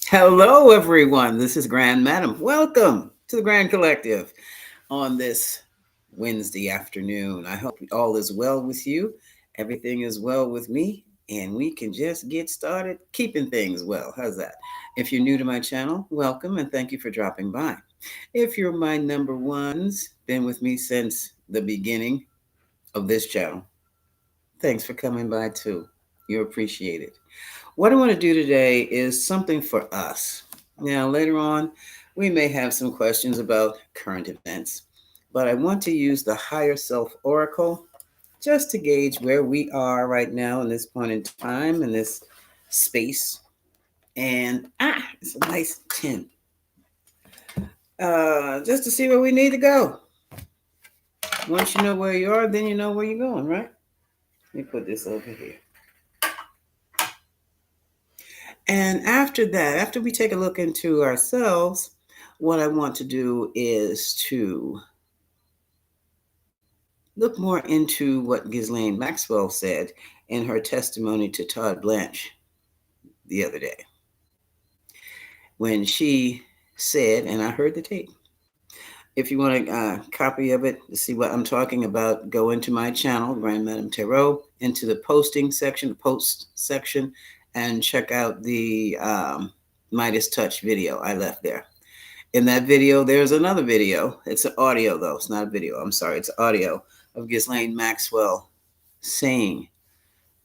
Hello, everyone. This is Grand Madam. Welcome to the Grand Collective on this Wednesday afternoon. I hope all is well with you. Everything is well with me, and we can just get started keeping things well. How's that? If you're new to my channel, welcome and thank you for dropping by. If you're my number ones, been with me since the beginning of this channel, thanks for coming by too. You're appreciated. What I want to do today is something for us. Now, later on, we may have some questions about current events, but I want to use the higher self oracle just to gauge where we are right now in this point in time, in this space. And it's a nice 10. Just to see where we need to go. Once you know where you are, then you know where you're going, right? Let me put this over here. And after that, after we take a look into ourselves, what I want to do is to look more into what Ghislaine Maxwell said in her testimony to Todd Blanche the other day when she said, and I heard the tape. If you want a copy of it to see what I'm talking about, go into my channel, Grand Madame Tarot, into the posting section, the post section, and check out the Midas Touch video I left there. In that video, there's another video. It's an audio, though. It's not a video. I'm sorry. It's audio of Ghislaine Maxwell saying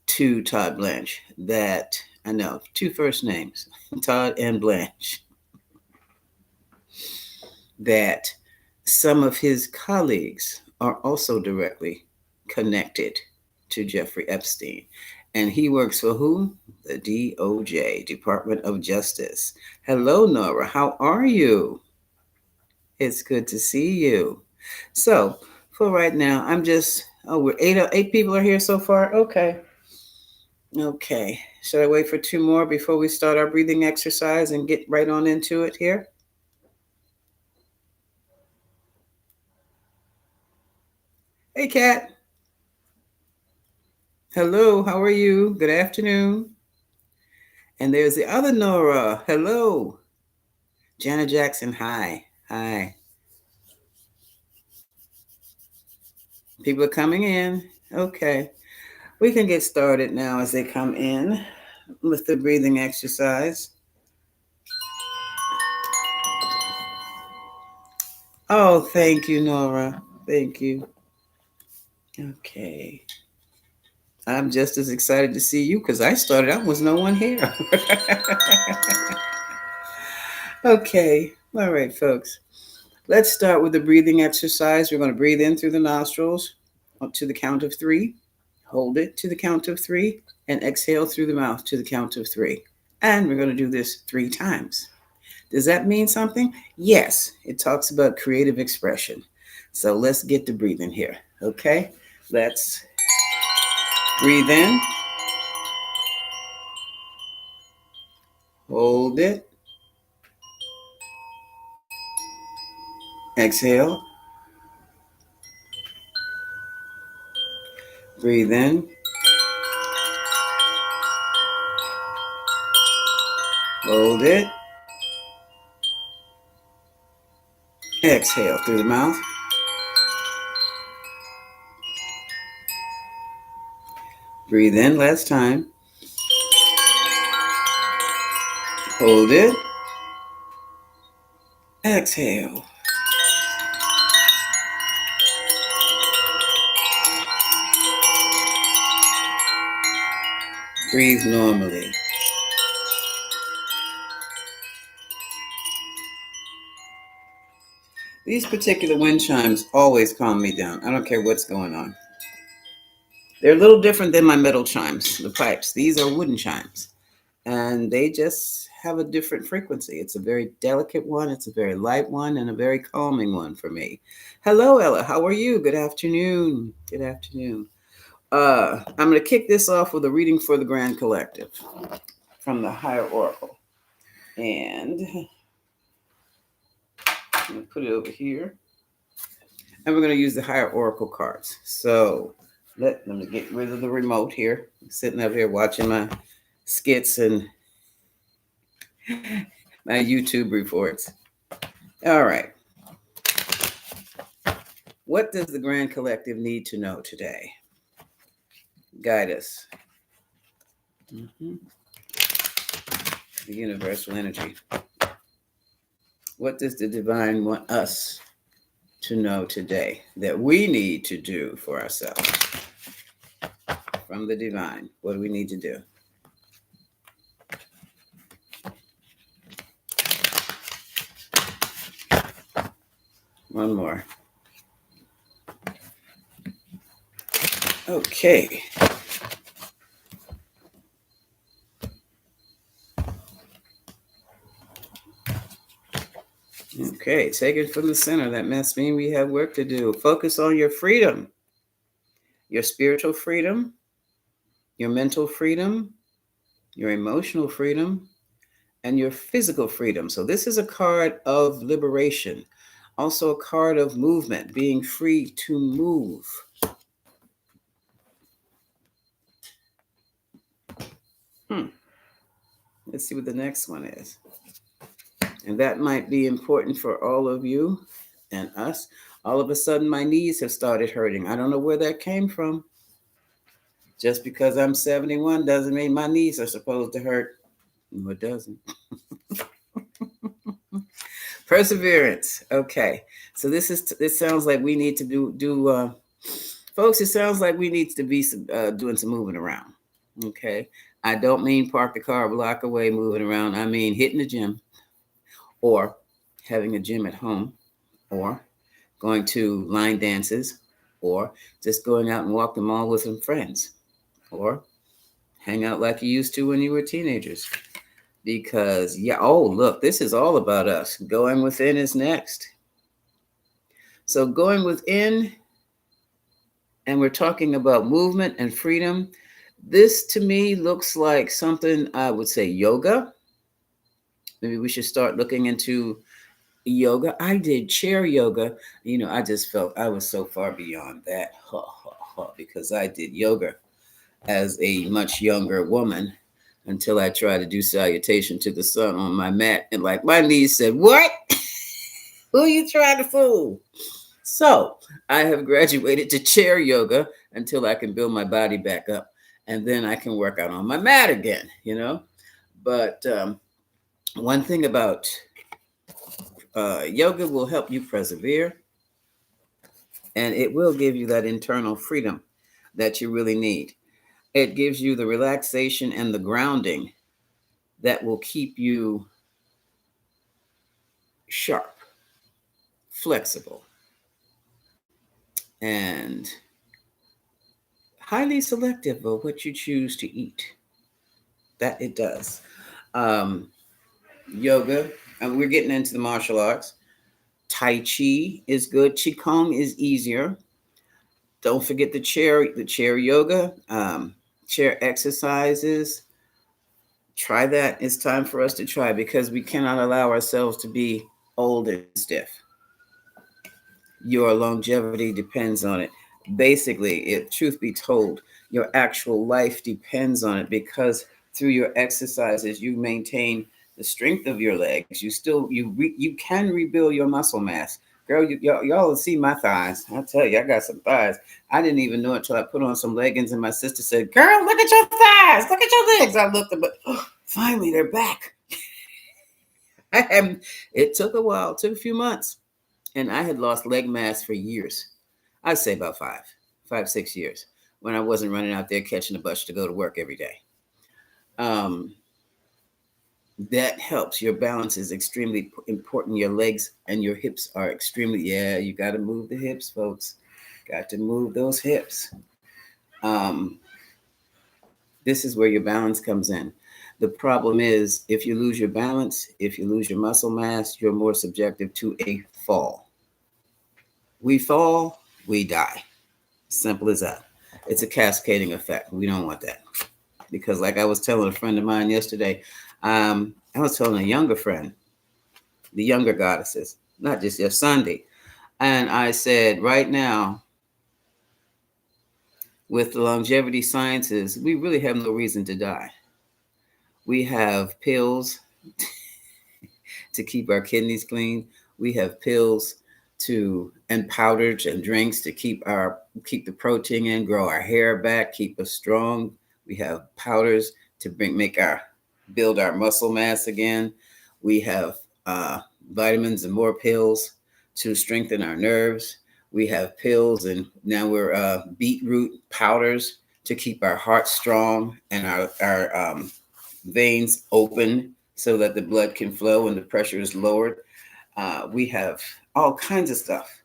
to Todd Blanche that, I know, two first names, Todd and Blanche, that some of his colleagues are also directly connected to Jeffrey Epstein. And he works for who? The DOJ, Department of Justice. Hello, Nora. How are you? It's good to see you. So, for right now, we're eight people are here so far. Okay. Okay. Should I wait for two more before we start our breathing exercise and get right on into it here? Hey, Kat. Hello. How are you? Good afternoon. And there's the other Nora. Hello. Janet Jackson. Hi. Hi. People are coming in. Okay. We can get started now as they come in with the breathing exercise. Oh, thank you, Nora. Thank you. Okay. I'm just as excited to see you because I started out was no one here. Okay. All right, folks. Let's start with the breathing exercise. We're going to breathe in through the nostrils up to the count of 3. Hold it to the count of 3 and exhale through the mouth to the count of 3. And we're going to do this 3 times. Does that mean something? Yes. It talks about creative expression. So let's get to breathing here. Okay. Let's breathe in. Hold it. Exhale. Breathe in. Hold it. Exhale through the mouth. Breathe in last time. Hold it. Exhale. Breathe normally. These particular wind chimes always calm me down. I don't care what's going on. They're a little different than my metal chimes, the pipes. These are wooden chimes. And they just have a different frequency. It's a very delicate one, it's a very light one, and a very calming one for me. Hello, Ella. How are you? Good afternoon. Good afternoon. I'm going to kick this off with a reading for the Grand Collective from the Higher Oracle. And I'm going to put it over here. And we're going to use the Higher Oracle cards. So let me get rid of the remote here. I'm sitting up here watching my skits and My YouTube reports. All right. What does the Grand Collective need to know today? Guide us. Mhm. The universal energy. What does the divine want us to know today that we need to do for ourselves? From the divine, what do we need to do? One more. Okay. Okay, take it from the center. That must mean we have work to do. Focus on your freedom, your spiritual freedom, your mental freedom, your emotional freedom, and your physical freedom. So, this is a card of liberation, also a card of movement, being free to move. Hmm. Let's see what the next one is. And that might be important for all of you and us. All of a sudden, my knees have started hurting. I don't know where that came from. Just because I'm 71 doesn't mean my knees are supposed to hurt. No, it doesn't. Perseverance. Okay. So this sounds like we need to do folks, it sounds like we need to be doing some moving around. Okay. I don't mean park the car a block away moving around. I mean hitting the gym or having a gym at home or going to line dances or just going out and walk the mall with some friends or hang out like you used to when you were teenagers. Because, yeah, oh, look, this is all about us. Going within is next. So, going within, and we're talking about movement and freedom. This to me looks like something I would say yoga. Maybe we should start looking into yoga. I did chair yoga. I just felt I was so far beyond that because I did yoga as a much younger woman until I tried to do salutation to the sun on my mat. And like my knees said, "What? Who are you trying to fool?" So I have graduated to chair yoga until I can build my body back up. And then I can work out on my mat again. But one thing about yoga will help you persevere and it will give you that internal freedom that you really need. It gives you the relaxation and the grounding that will keep you sharp, flexible, and highly selective of what you choose to eat. That it does. Um, Yoga, and we're getting into the martial arts. Tai Chi is good. Qigong is easier. Don't forget the chair yoga, chair exercises. Try that. It's time for us to try because we cannot allow ourselves to be old and stiff. Your longevity depends on it. Basically, truth be told, your actual life depends on it because through your exercises, you maintain the strength of your legs. You can rebuild your muscle mass. Girl, y'all will see my thighs. I tell you, I got some thighs. I didn't even know it until I put on some leggings, and my sister said, "Girl, look at your thighs. Look at your legs." I looked, but finally they're back. It took a while. It took a few months, and I had lost leg mass for years. I'd say about 6 years, when I wasn't running out there catching a bus to go to work every day. Um, that helps. Your balance is extremely important. Your legs and your hips are extremely, yeah, you got to move the hips, folks. Got to move those hips. Um, this is where your balance comes in. The problem is if you lose your balance, if you lose your muscle mass, you're more subjective to a fall. We fall, we die. Simple as that. It's a cascading effect. We don't want that. Because, like I was telling a friend of mine yesterday, I was telling a younger friend, the younger goddesses, not just your Sunday. And I said, right now, with the longevity sciences, we really have no reason to die. We have pills, to keep our kidneys clean. We have pills to and powders and drinks to keep the protein in, grow our hair back, keep us strong. We have powders to make our build our muscle mass again. We have vitamins and more pills to strengthen our nerves. We have pills, and now we're beetroot powders to keep our heart strong and our veins open so that the blood can flow and the pressure is lowered. We have all kinds of stuff,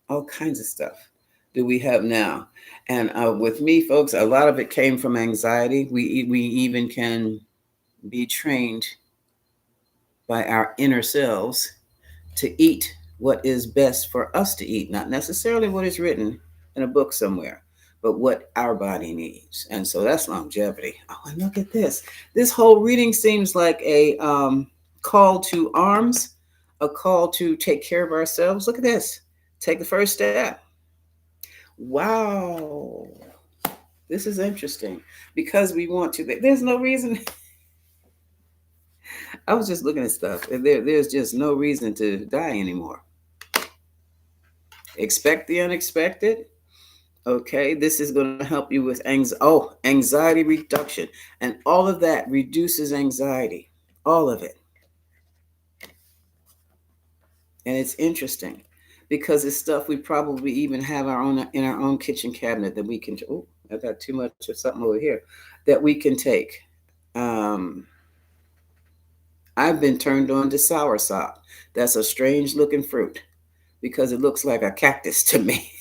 all kinds of stuff that we have now. And with me, folks, a lot of it came from anxiety. We even can be trained by our inner selves to eat what is best for us to eat, not necessarily what is written in a book somewhere, but what our body needs. And so that's longevity. Oh, and look at this. This whole reading seems like a call to arms, a call to take care of ourselves. Look at this. Take the first step. Wow. This is interesting because we want to. There's no reason. I was just looking at stuff. There's just no reason to die anymore. Expect the unexpected. Okay, this is going to help you with anxiety reduction, and all of that reduces anxiety, all of it. And it's interesting because it's stuff we probably even have our own in our own kitchen cabinet that we can. Oh, I got too much of something over here that we can take. Um, I've been turned on to soursop. That's a strange looking fruit because it looks like a cactus to me.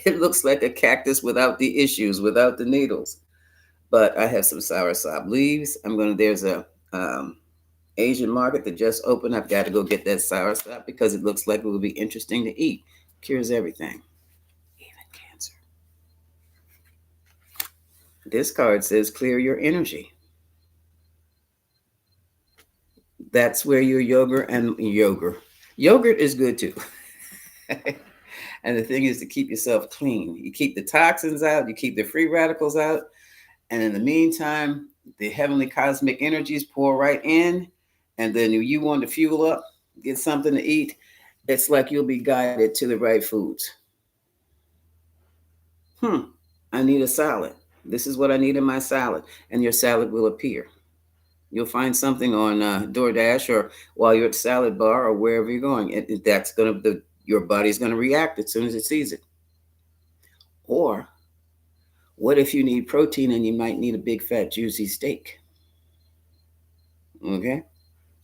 It looks like a cactus without the issues, without the needles. But I have some soursop leaves. There's a Asian market that just opened. I've got to go get that soursop because it looks like it will be interesting to eat. Cures everything, even cancer. This card says clear your energy. That's where your yogurt is good too. And the thing is to keep yourself clean. You keep the toxins out, you keep the free radicals out, and in the meantime, the heavenly cosmic energies pour right in. And then if you want to fuel up, get something to eat, it's like you'll be guided to the right foods. I need a salad. This is what I need in my salad. And your salad will appear. You'll find something on DoorDash or while you're at the salad bar or wherever you're going. Your body's going to react as soon as it sees it. Or what if you need protein and you might need a big fat juicy steak? Okay,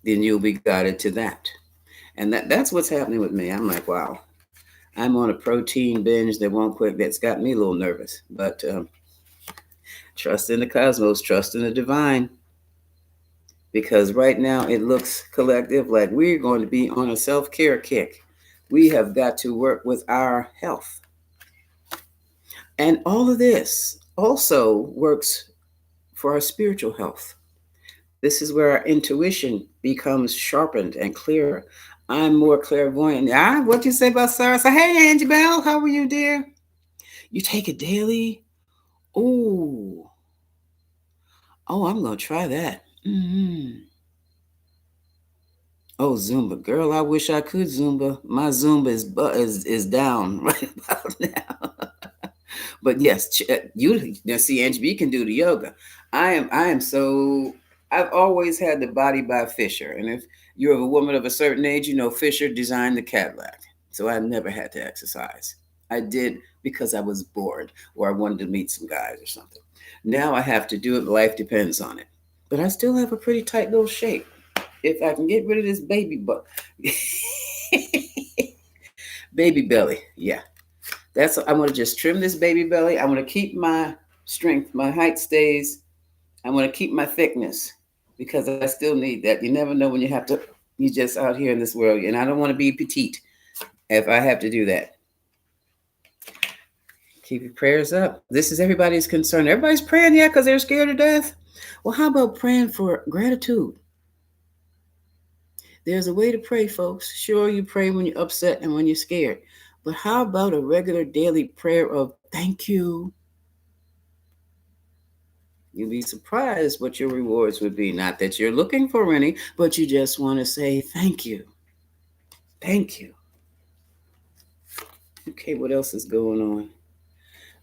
then you'll be guided to that. And that's what's happening with me. I'm like, wow, I'm on a protein binge that won't quit. That's got me a little nervous. But trust in the cosmos, trust in the divine. Because right now it looks collective like we're going to be on a self-care kick. We have got to work with our health. And all of this also works for our spiritual health. This is where our intuition becomes sharpened and clearer. I'm more clairvoyant. What you say about Sarah? Say, hey, Angie Bell, how are you, dear? You take it daily? Oh, I'm gonna try that. Oh, Zumba, girl, I wish I could Zumba. My Zumba is down right about now. But yes, you now see, Angie, you can do the yoga. I've always had the body by Fisher, and if you're a woman of a certain age, you know Fisher designed the Cadillac. So I never had to exercise. I did because I was bored or I wanted to meet some guys or something. Now I have to do it. Life depends on it, but I still have a pretty tight little shape. If I can get rid of this baby butt, baby belly, yeah. I want to just trim this baby belly. I want to keep my strength. My height stays. I want to keep my thickness because I still need that. You never know when you're just out here in this world. And I don't want to be petite if I have to do that. Keep your prayers up. This is everybody's concern. Everybody's praying, yeah, because they're scared to death. Well, how about praying for gratitude? There's a way to pray, folks. Sure, you pray when you're upset and when you're scared. But how about a regular daily prayer of thank you? You'd be surprised what your rewards would be. Not that you're looking for any, but you just want to say thank you. Thank you. Okay, what else is going on?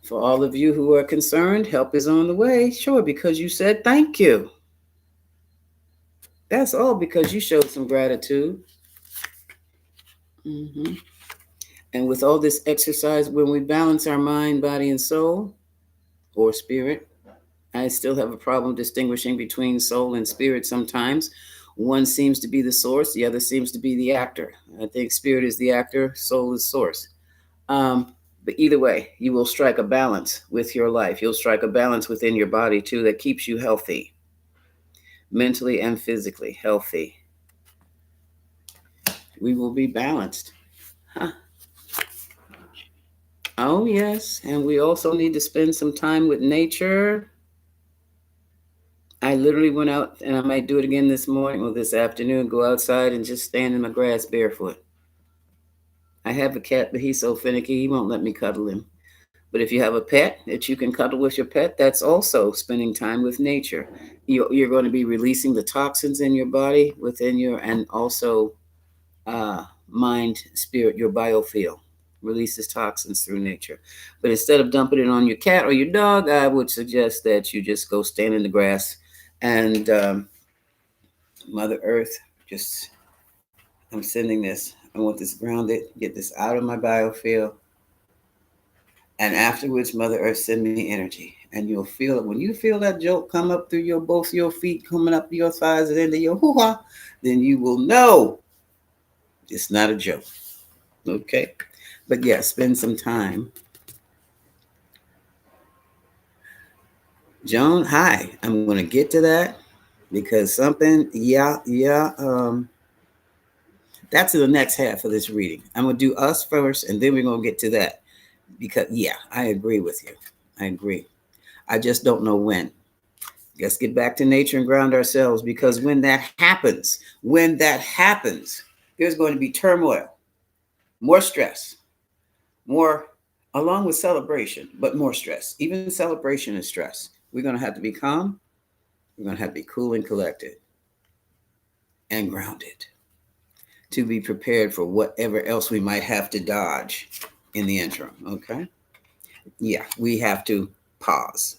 For all of you who are concerned, help is on the way. Sure, because you said thank you. That's all because you showed some gratitude. hmm And with all this exercise, when we balance our mind, body, and soul, or spirit, I still have a problem distinguishing between soul and spirit sometimes. One seems to be the source, the other seems to be the actor. I think spirit is the actor, soul is source. Um, but either way, you will strike a balance with your life. You'll strike a balance within your body too that keeps you healthy, mentally and physically healthy. We will be balanced. Huh. Oh, yes. And we also need to spend some time with nature. I literally went out, and I might do it again this morning or this afternoon, go outside and just stand in my grass barefoot. I have a cat, but he's so finicky, he won't let me cuddle him. But if you have a pet that you can cuddle with your pet, that's also spending time with nature. You're going to be releasing the toxins in your body within your, and also mind, spirit, your biofield releases toxins through nature. But instead of dumping it on your cat or your dog, I would suggest that you just go stand in the grass and Mother Earth, just I'm sending this. I want this grounded, get this out of my biofield. And afterwards, Mother Earth send me energy. And you'll feel it. When you feel that jolt come up through your both your feet, coming up your thighs and into your hoo-ha, then you will know it's not a joke. Okay? But yeah, spend some time. Joan, hi. I'm gonna get to that because something, that's the next half of this reading. I'm gonna do us first and then we're gonna get to that. Because yeah, I agree with you. I agree. I just don't know when. Let's get back to nature and ground ourselves because when that happens, there's going to be turmoil, more stress, more, along with celebration, but more stress. Even celebration is stress. We're going to have to be calm. We're going to have to be cool and collected and grounded to be prepared for whatever else we might have to dodge in the interim. Okay. Yeah, we have to pause.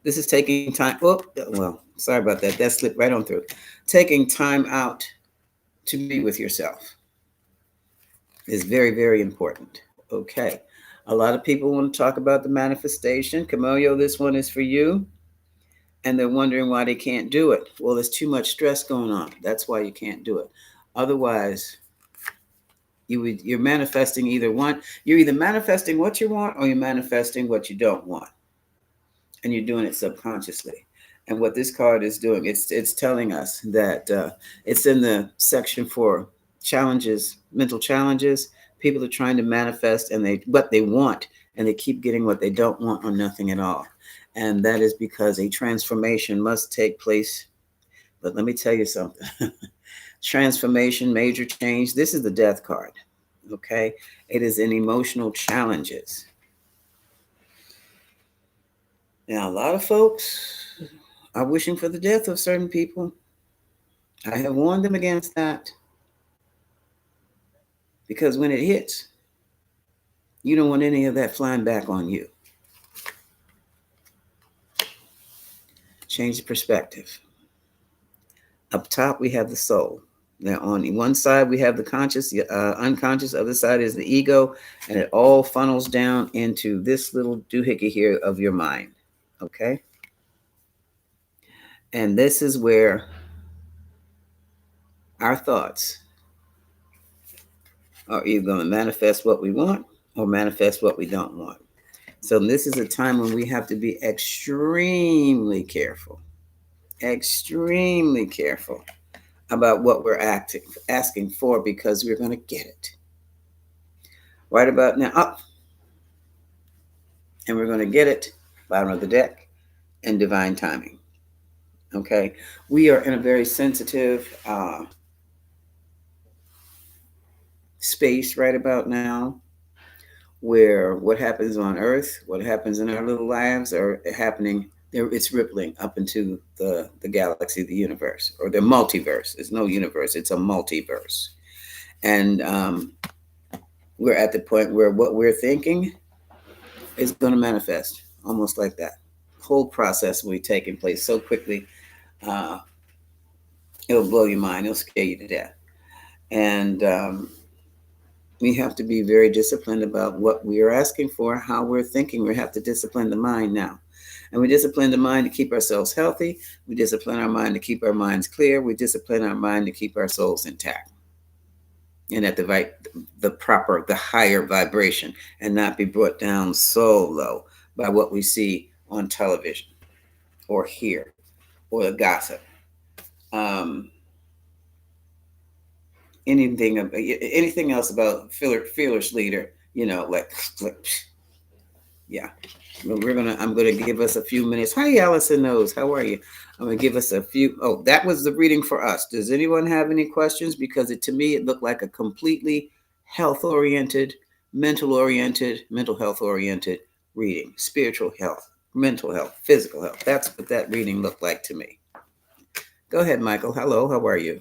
This is taking time. Oh, well, sorry about that. That slipped right on through. Taking time out to be with yourself is very, very important. Okay. A lot of people want to talk about the manifestation. Camelio, this one is for you. And they're wondering why they can't do it. Well, there's too much stress going on. That's why you can't do it. Otherwise, you're manifesting either one. You're either manifesting what you want or you're manifesting what you don't want. And you're doing it subconsciously. And what this card is doing, it's telling us that it's in the section for challenges, mental challenges. People are trying to manifest and they what they want, and they keep getting what they don't want or nothing at all. And that is because a transformation must take place. But let me tell you something. Transformation, major change. This is the death card. Okay. It is in emotional challenges. Now, a lot of folks are wishing for the death of certain people. I have warned them against that because when it hits, you don't want any of that flying back on you. Change the perspective. Up top, we have the soul. Now, on one side, we have the conscious, the unconscious. Other side is the ego, and it all funnels down into this little doohickey here of your mind. Okay? And this is where our thoughts are either going to manifest what we want or manifest what we don't want. So this is a time when we have to be extremely careful about what we're asking for because we're going to get it right about now up, and we're going to get it bottom of the deck in divine timing. Okay, we are in a very sensitive space right about now where what happens on earth, what happens in our little lives are happening It's rippling up into the galaxy, the universe, or the multiverse. It's no universe, it's a multiverse. And we're at the point where what we're thinking is going to manifest almost like that. Whole process will be taking place so quickly, uh, it'll blow your mind, it'll scare you to death. And we have to be very disciplined about what we are asking for, how we're thinking. We have to discipline the mind now. And we discipline the mind to keep ourselves healthy. We discipline our mind to keep our minds clear. We discipline our mind to keep our souls intact and at the proper, the higher vibration, and not be brought down so low by what we see on television or hear or the gossip. Um, anything else about fearless leader, like yeah. I'm gonna give us a few minutes. Hi, Allison knows. How are you? I'm gonna give us a few. Oh, that was the reading for us. Does anyone have any questions? Because to me it looked like a completely health oriented, mental health oriented reading. Spiritual health, mental health, physical health. That's what that reading looked like to me. Go ahead, Michael. Hello. How are you?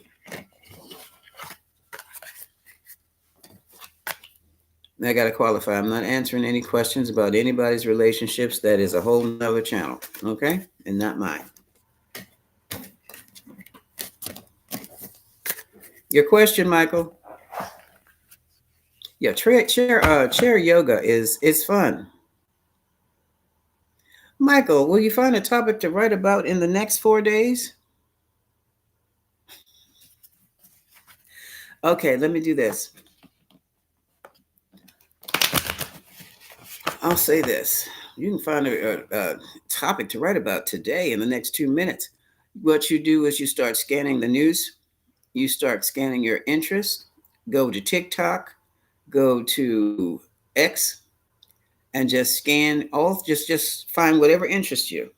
I got to qualify. I'm not answering any questions about anybody's relationships. That is a whole nother channel, okay? And not mine. Your question, Michael? Yeah, chair yoga is fun. Michael, will you find a topic to write about in the next 4 days? Okay, let me do this. I'll say this. You can find a topic to write about today in the next 2 minutes. What you do is you start scanning the news, you start scanning your interests, go to TikTok, go to X, and just scan all, just find whatever interests you.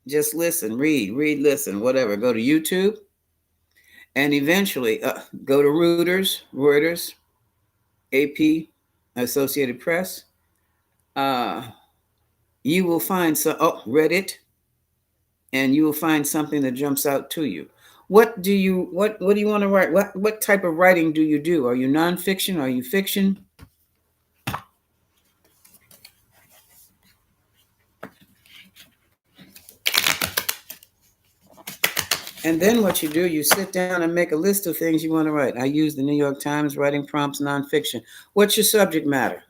Just listen, listen, whatever. Go to YouTube, and eventually go to Reuters, AP, Associated Press. Uh, you will find Reddit, and you will find something that jumps out to you. What do you want to write? What type of writing do you do? Are you nonfiction? Are you fiction? And then what you do, you sit down and make a list of things you want to write. I use the New York Times writing prompts, nonfiction. What's your subject matter?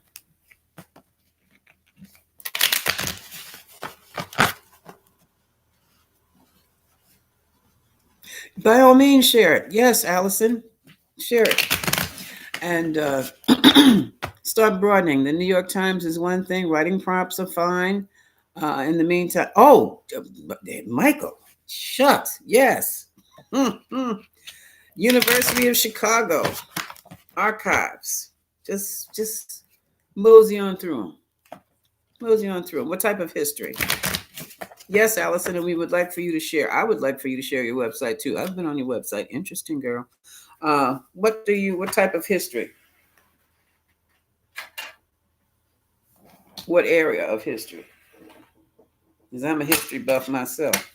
By all means, share it. Yes, Allison, share it. And start broadening. The New York Times is one thing. Writing prompts are fine. In the meantime, Michael, shucks, yes. University of Chicago archives. Just mosey on through them. Mosey on through them. What type of history? Yes, Allison, and we would like for you to share. I would like for you to share your website too. I've been on your website. Interesting, girl. What type of history? What area of history? Because I'm a history buff myself.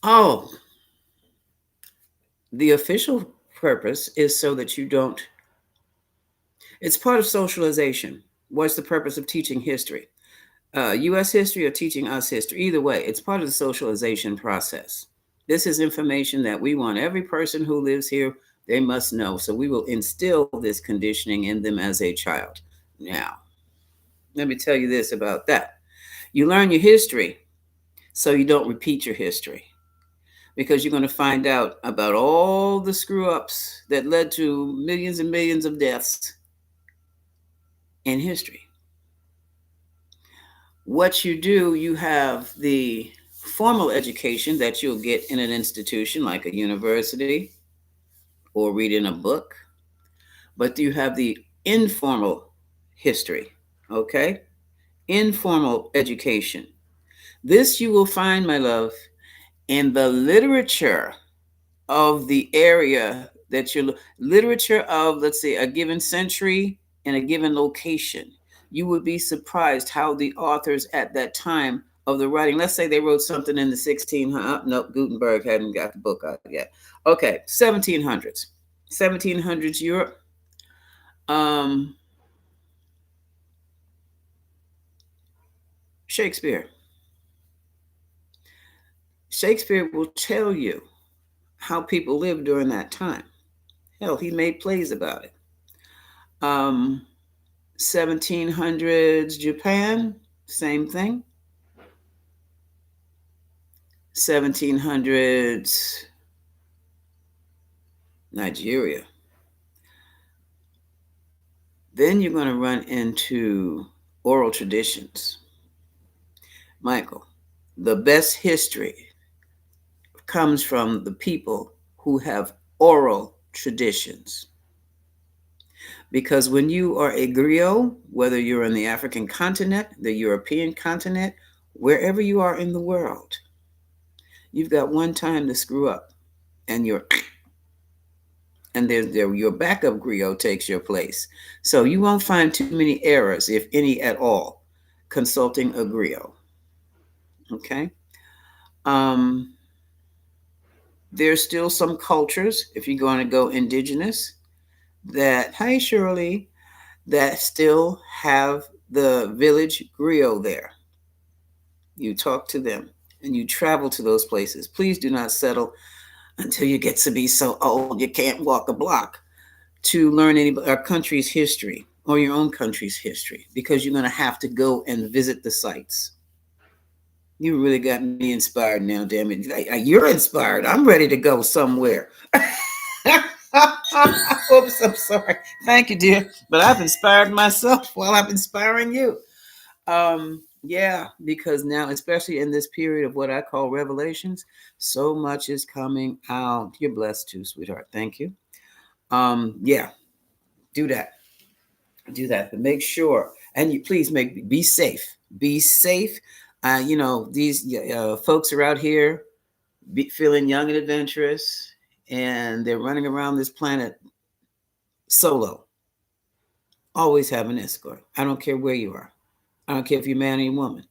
Oh, the official purpose is so that you don't, it's part of socialization. What's the purpose of teaching history? U.S. history or teaching us history? Either way, it's part of the socialization process. This is information that we want every person who lives here, they must know. So we will instill this conditioning in them as a child. Now, let me tell you this about that. You learn your history so you don't repeat your history, because you're going to find out about all the screw ups that led to millions and millions of deaths in history. What you do, you have the formal education that you'll get in an institution like a university or reading a book, but you have the informal history, okay? Informal education. This you will find, my love, in the literature of the area that you're literature of, let's say, a given century in a given location. You would be surprised how the authors at that time of the writing, let's say they wrote something in the 1600s. Nope, Gutenberg hadn't got the book out yet. Okay, 1700s. 1700s Europe. um shakespeare Shakespeare will tell you how people lived during that time. Hell, he made plays about it. 1700s Japan, same thing. 1700s Nigeria. Then you're going to run into oral traditions. Michael, the best history comes from the people who have oral traditions. Because when you are a griot, whether you're in the African continent, the European continent, wherever you are in the world, you've got one time to screw up, and your backup griot takes your place. So you won't find too many errors, if any at all, consulting a griot. Okay. Um, there's still some cultures, if you're going to go indigenous, that, hi Shirley, that still have the village griot there. You talk to them and you travel to those places. Please do not settle until you get to be so old you can't walk a block to learn our country's history or your own country's history, because you're going to have to go and visit the sites. You really got me inspired now, damn it. You're inspired. I'm ready to go somewhere. Oops, I'm sorry. Thank you, dear. But I've inspired myself while I'm inspiring you. Yeah, because now, especially in this period of what I call revelations, so much is coming out. You're blessed too, sweetheart. Thank you. Yeah, do that. Do that. But make sure, and you please be safe. Be safe. These folks are out here feeling young and adventurous, and they're running around this planet solo. Always have an escort. I don't care where you are. I don't care if you're man or woman.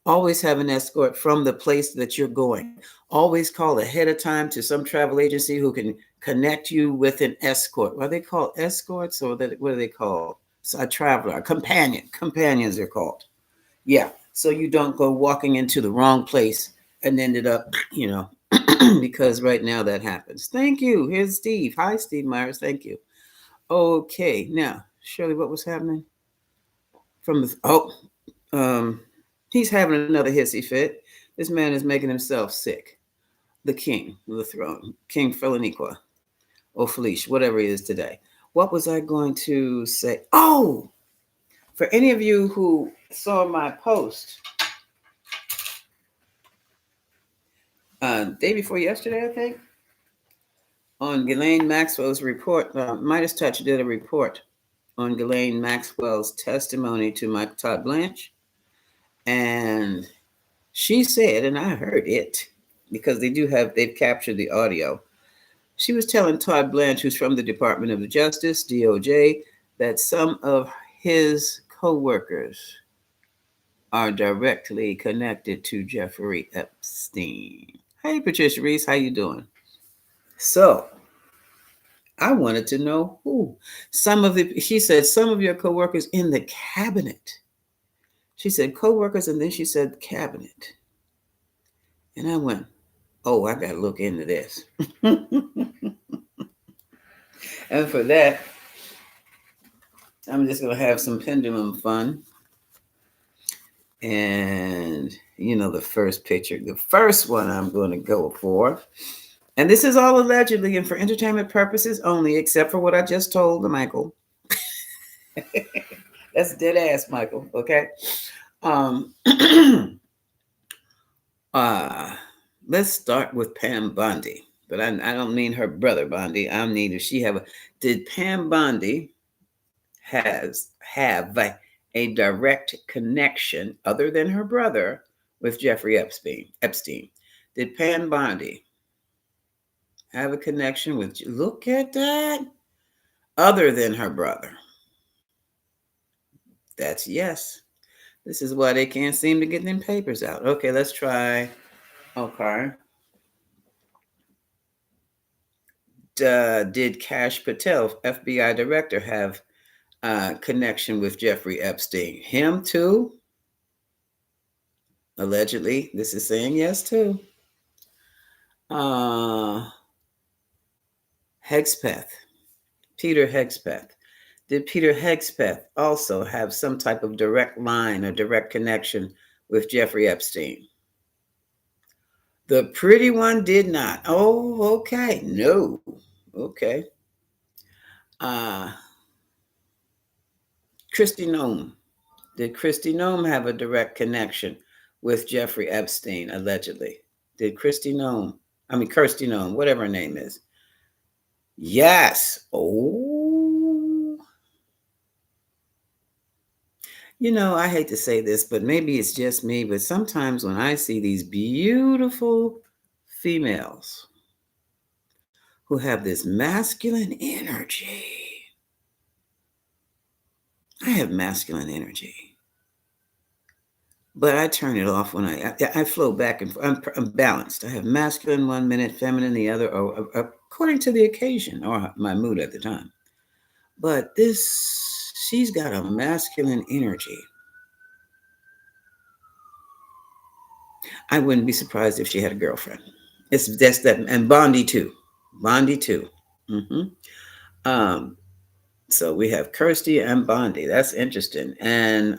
Always have an escort from the place that you're going. Always call ahead of time to some travel agency who can connect you with an escort. What are they called? Escorts, or what are they called? So a traveler, a companion. Companions they're called. Yeah. So you don't go walking into the wrong place and ended up, because right now that happens. Thank you. Here's Steve. Hi, Steve Myers. Thank you. Okay. Now, Shirley, what was happening? Um, he's having another hissy fit. This man is making himself sick. The king of the throne, King Feliniqua, or Felice, whatever he is today. What was I going to say? Oh, for any of you who saw my post day before yesterday, I think, on Ghislaine Maxwell's report, Midas Touch did a report on Ghislaine Maxwell's testimony to Michael Todd Blanche. And she said, and I heard it because they've captured the audio. She was telling Todd Blanche, who's from the Department of Justice, DOJ, that some of his co-workers are directly connected to Jeffrey Epstein. Hey, Patricia Reese, how you doing? So I wanted to know who. She said, some of your co-workers in the cabinet. She said co-workers, and then she said cabinet. And I went, oh, I got to look into this. And for that, I'm just going to have some pendulum fun. And, the first picture, the first one I'm going to go for. And this is all allegedly and for entertainment purposes only, except for what I just told Michael. That's dead ass, Michael. Okay. Um, let's start with Pam Bondi. But I don't mean her brother Bondi. I mean, did Pam Bondi have a direct connection other than her brother with Jeffrey Epstein? Epstein. Did Pam Bondi have a connection with? Look at that. Other than her brother. That's yes. This is why they can't seem to get them papers out. Okay, let's try. Okay. Did Cash Patel, FBI director, have connection with Jeffrey Epstein? Him too? Allegedly. This is saying yes too. Uh, Hegspeth. Peter Hegspeth. Did Peter Hegspeth also have some type of direct line or direct connection with Jeffrey Epstein? The pretty one did not. Oh, okay. No. Okay. Uh, Christy Nome. Did Christy Nome have a direct connection with Jeffrey Epstein, allegedly? Did Christy Nome, Kirsty Nome, whatever her name is? Yes. Oh. I hate to say this, but maybe it's just me, but sometimes when I see these beautiful females who have this masculine energy, I have masculine energy. But I turn it off when I flow back and I'm balanced. I have masculine 1 minute, feminine the other, or according to the occasion or my mood at the time. But she's got a masculine energy. I wouldn't be surprised if she had a girlfriend. It's just that, and Bondi too. Bondi too. hmm Um, so we have Kirsty and Bondi. That's interesting. And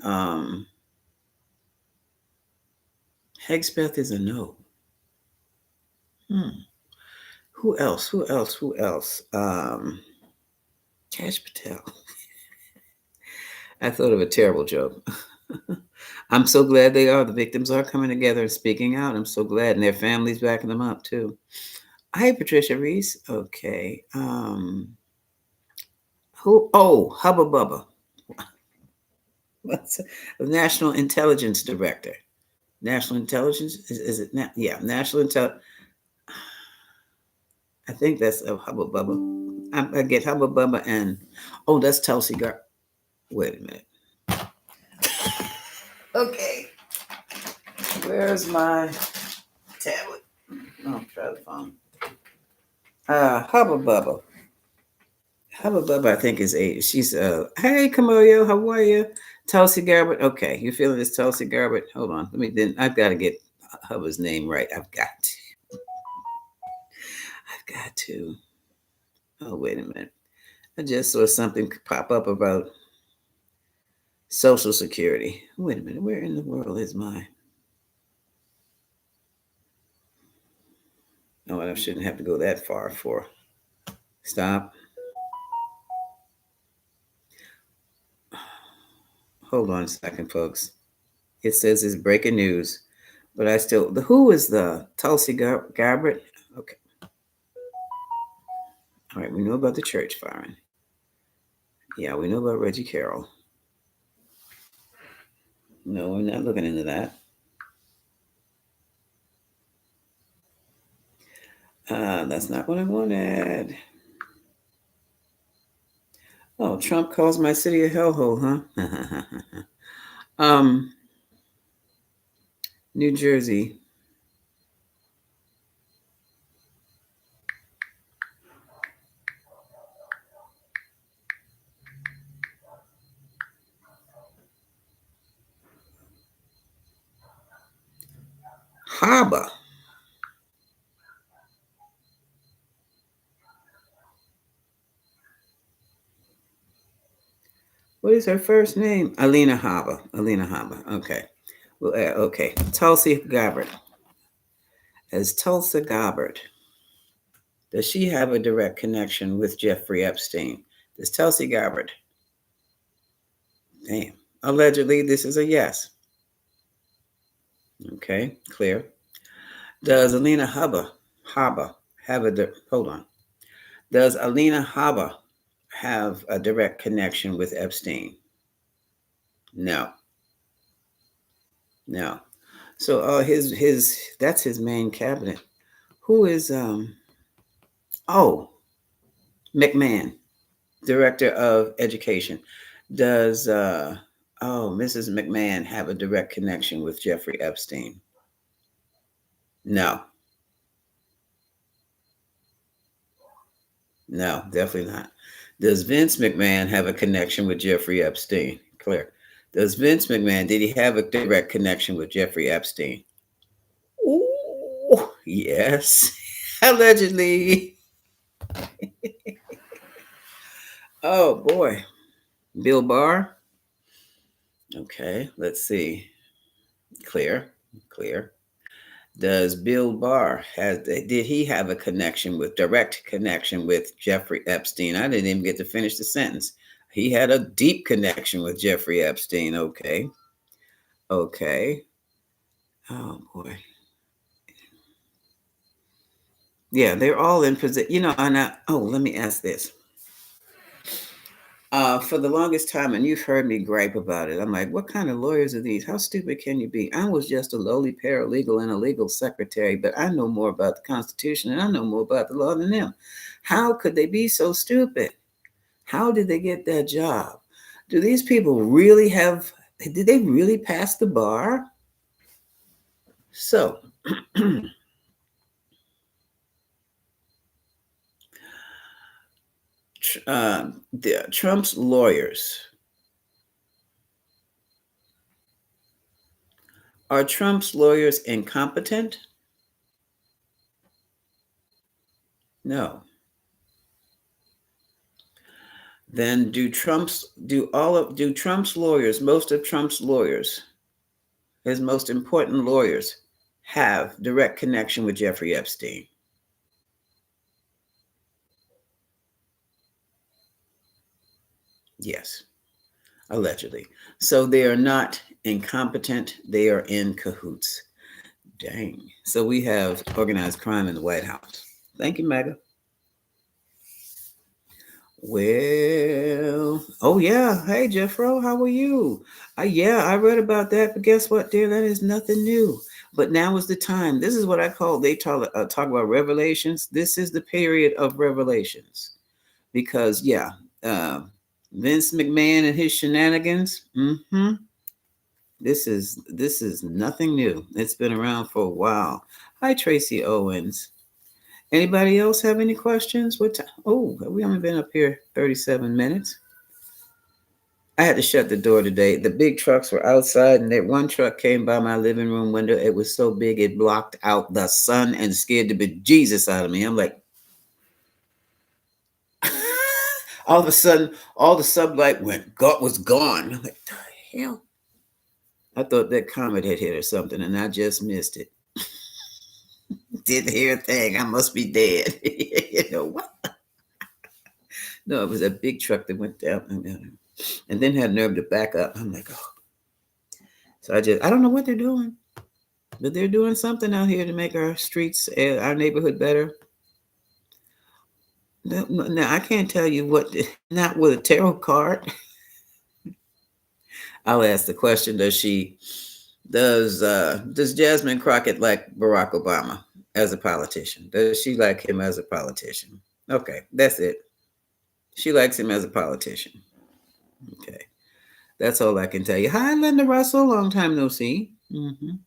Hegspeth is a no. Hmm. Who else? Who else? Who else? Cash Patel. I thought of a terrible joke. I'm so glad they are. The victims are coming together and speaking out. I'm so glad. And their families backing them up too. Hi, Patricia Reese. Okay. Who? Oh, Hubba Bubba. What's the National Intelligence Director? National Intelligence? Is it? Yeah, National Intel. I think that's a Hubba Bubba. I get Hubba Bubba and, oh, that's Tulsi Gar. Wait a minute. Okay. Where's my tablet? Oh, try the phone. Hubba Bubba. Hubba Bubba, I think is she's hey Camellia, how are you? Tulsi Gabbard. Okay, you feeling this Tulsi Gabbard? Hold on. I've got to get Hubba's name right. I've got to. Oh, wait a minute. I just saw something pop up about Social Security. Wait a minute. Where in the world is my? Oh, I shouldn't have to go that far for. Stop. Hold on a second, folks. It says it's breaking news, but who is the Tulsi Gabbard? Okay. All right, we know about the church firing. Yeah, we know about Reggie Carroll. No, we're not looking into that. That's not what I wanted. Oh, Trump calls my city a hellhole, huh? New Jersey. Harbor. What is her first name? Alina Harbor. Alina Harbor. Okay. Well, okay. Tulsi Gabbard. As Tulsa Gabbard, does she have a direct connection with Jeffrey Epstein? Does Tulsi Gabbard? Damn. Allegedly, this is a yes. Okay, clear. Does Alina Haba have hold on? Does Alina Haba have a direct connection with Epstein? No. No. So his that's his main cabinet. Who is oh, McMahon, director of education. Does Mrs. McMahon have a direct connection with Jeffrey Epstein? No. No, definitely not. Does Vince McMahon have a connection with Jeffrey Epstein? Clear. Does Vince McMahon, did he have a direct connection with Jeffrey Epstein? Ooh, yes. Allegedly. Oh boy. Bill Barr. Okay, let's see. Clear. Clear. Does Bill Barr did he have a direct connection with Jeffrey Epstein? I didn't even get to finish the sentence. He had a deep connection with Jeffrey Epstein. Okay. Okay. Oh boy. Yeah, they're all in position. Let me ask this. For the longest time, and you've heard me gripe about it, I'm like, what kind of lawyers are these? How stupid can you be? I was just a lowly paralegal and a legal secretary, but I know more about the Constitution and I know more about the law than them. How could they be so stupid? How did they get that job? Do these people really did they really pass the bar? So, Trump's lawyers. Are Trump's lawyers incompetent? No. Then do Trump's lawyers, most of Trump's lawyers, his most important lawyers, have direct connection with Jeffrey Epstein? Yes, allegedly. So they are not incompetent, they are in cahoots. Dang. So we have organized crime in the White House. Thank you, Mega. Well, oh yeah. Hey, Jeffro, how are you? Yeah, I read about that, but guess what, dear? That is nothing new. But now is the time. This is what I call, they talk about revelations. This is the period of revelations. Because, yeah, uh, Vince McMahon and his shenanigans, this is nothing new. It's been around for a while. Hi, Tracy Owens. Anybody else have any questions? We only been up here 37 minutes. I had to shut the door today. The big trucks were outside, and that one truck came by my living room window. It was so big it blocked out the sun and scared the bejesus out of me. I'm like, all of a sudden, all the sublight was gone. I'm like, the hell? I thought that comet had hit or something, and I just missed it. Didn't hear a thing. I must be dead. What? No, it was a big truck that went down and then had nerve to back up. I'm like, oh. So I don't know what they're doing, but they're doing something out here to make our streets, our neighborhood better. No, I can't tell you what, not with a tarot card. I'll ask the question: does Jasmine Crockett like Barack Obama as a politician? Does she like him as a politician? Okay, that's it. She likes him as a politician. Okay, that's all I can tell you. Hi, Linda Russell. Long time no see. Mm-hmm.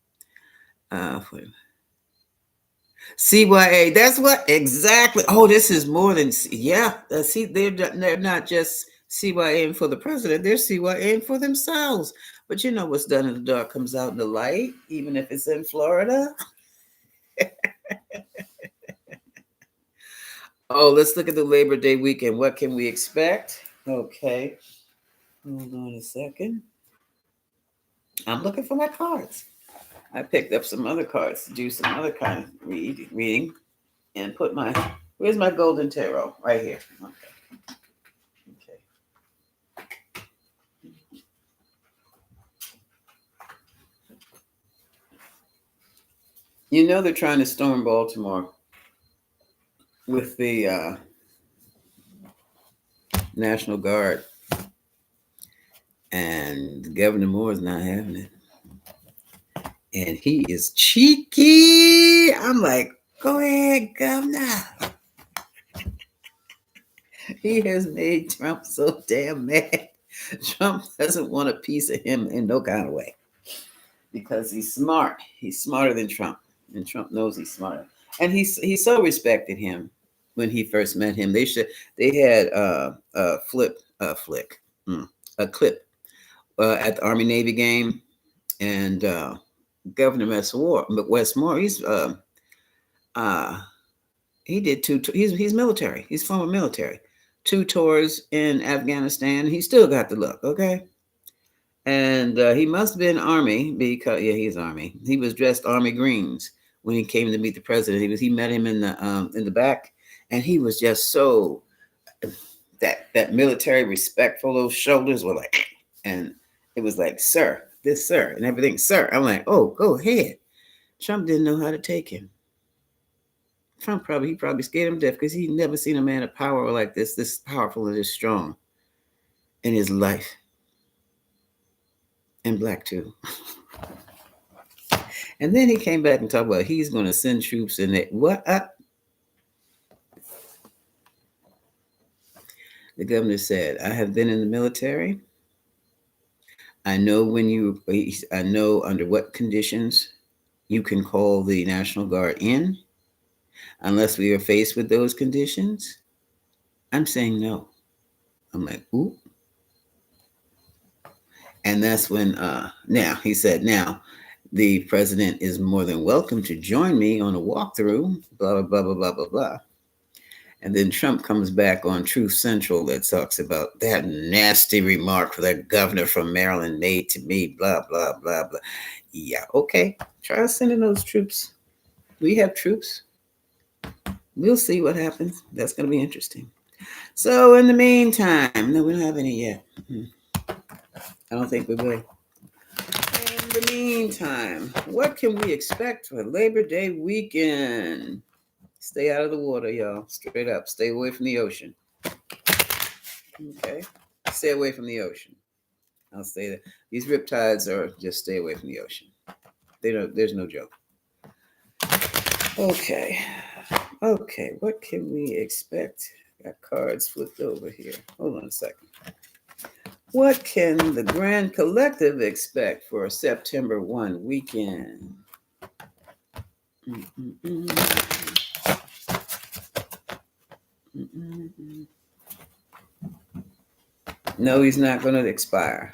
CYA. That's what exactly. Oh, this is more than yeah. See, they're not just CYA for the president. They're CYA for themselves. But you know what's done in the dark comes out in the light, even if it's in Florida. Oh, let's look at the Labor Day weekend. What can we expect? Okay, hold on a second. I'm looking for my cards. I picked up some other cards to do some other kind of reading and put where's my golden tarot? Right here. Okay. You know they're trying to storm Baltimore with the National Guard, and Governor Moore is not having it. And he is cheeky. I'm like, go ahead, governor. He has made Trump so damn mad. Trump doesn't want a piece of him in no kind of way because he's smart. He's smarter than Trump, and Trump knows he's smarter. And he so respected him when he first met him. They had a a clip at the Army Navy game, and Governor Westmore, uh, he did two. He's military. He's former military. Two tours in Afghanistan. He still got the look. Okay. And he must have been Army because yeah, he's Army. He was dressed Army greens when he came to meet the president. He met him in the back, and he was just so that military respectful. Those shoulders were like, and it was like, sir, this sir, and everything, sir. I'm like, oh, go ahead. Trump didn't know how to take him. He probably scared him to death because he never seen a man of power like this powerful and this strong in his life. And black too. And then he came back and talked about he's going to send troops in there. What? The governor said, I have been in the military. I know I know under what conditions you can call the National Guard in. Unless we are faced with those conditions, I'm saying no. I'm like, ooh. And that's when, now, he said, now, the president is more than welcome to join me on a walkthrough, blah, blah, blah, blah, blah, blah, blah. And then Trump comes back on Truth Central that talks about that nasty remark that governor from Maryland made to me, blah, blah, blah, blah. Yeah, okay. Try sending those troops. We have troops. We'll see what happens. That's going to be interesting. So in the meantime, no, we don't have any yet. I don't think we will. In the meantime, what can we expect for Labor Day weekend? Stay out of the water, y'all. Straight up. Stay away from the ocean. Okay? Stay away from the ocean. I'll say that. These riptides are just stay away from the ocean. There's no joke. Okay. Okay, what can we expect? Got cards flipped over here. Hold on a second. What can the Grand Collective expect for a September 1 weekend? No, he's not going to expire.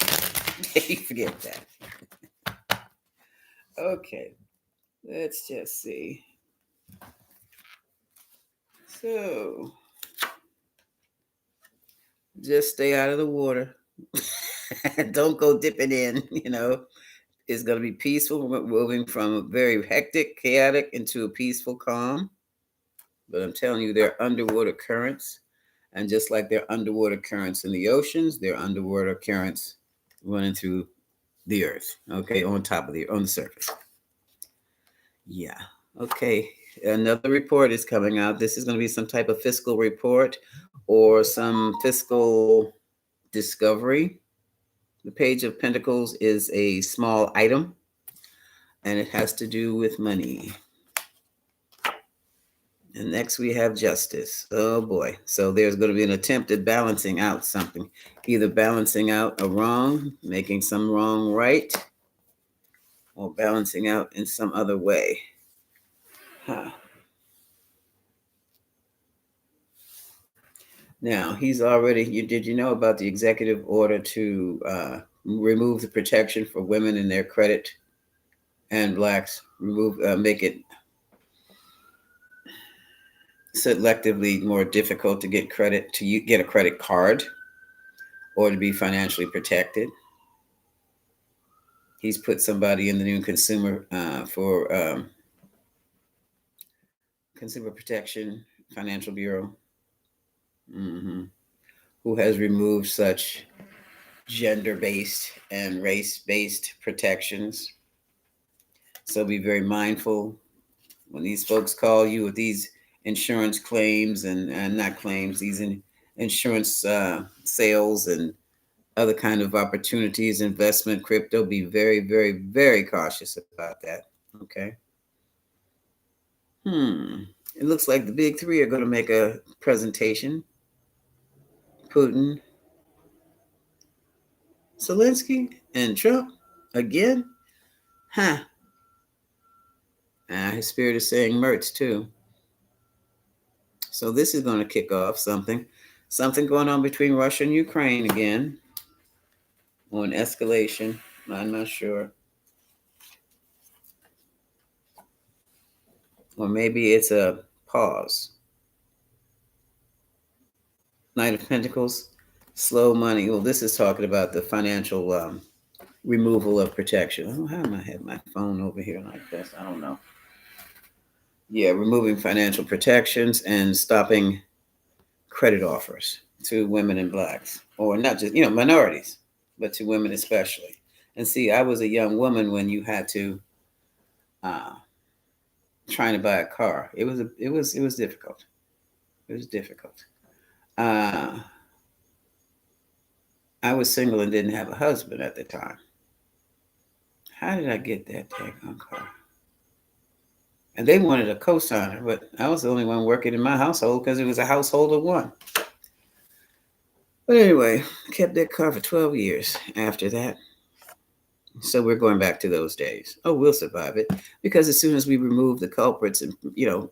Forget that. Okay, let's just see. So, just stay out of the water. Don't go dipping in, It's going to be peaceful. We're moving from a very hectic, chaotic into a peaceful calm. But I'm telling you, there are underwater currents. And just like there are underwater currents in the oceans, there are underwater currents running through the earth, okay, on the surface. Yeah. Okay. Another report is coming out. This is going to be some type of fiscal report or some fiscal discovery. The Page of Pentacles is a small item, and it has to do with money. And next we have justice. Oh boy. So there's going to be an attempt at balancing out something, either balancing out a wrong, making some wrong right, or balancing out in some other way. Huh. Now, did you know about the executive order to remove the protection for women in their credit and blacks, make it selectively more difficult to get credit, get a credit card or to be financially protected? He's put somebody in the new Consumer Protection Financial Bureau, who has removed such gender-based and race-based protections. So be very mindful when these folks call you with these insurance claims and not claims, these insurance sales and other kind of opportunities, investment, crypto. Be very, very, very cautious about that. Okay. Hmm. It looks like the big three are going to make a presentation. Putin, Zelensky, and Trump again. Huh. His spirit is saying Mertz too. So this is going to kick off something going on between Russia and Ukraine again, on escalation. I'm not sure. Or maybe it's a pause. Knight of Pentacles, slow money. Well, this is talking about the financial removal of protection. Oh, how am I have my phone over here like this? I don't know. Yeah, removing financial protections and stopping credit offers to women and blacks, or not just minorities, but to women especially. And see, I was a young woman when you had to uh, trying to buy a car. It was difficult. It was difficult. Uh, I was single and didn't have a husband at the time. How did I get that daggone car? And they wanted a cosigner, but I was the only one working in my household because it was a household of one. But anyway, I kept that car for 12 years after that. So we're going back to those days. Oh, we'll survive it because as soon as we remove the culprits and,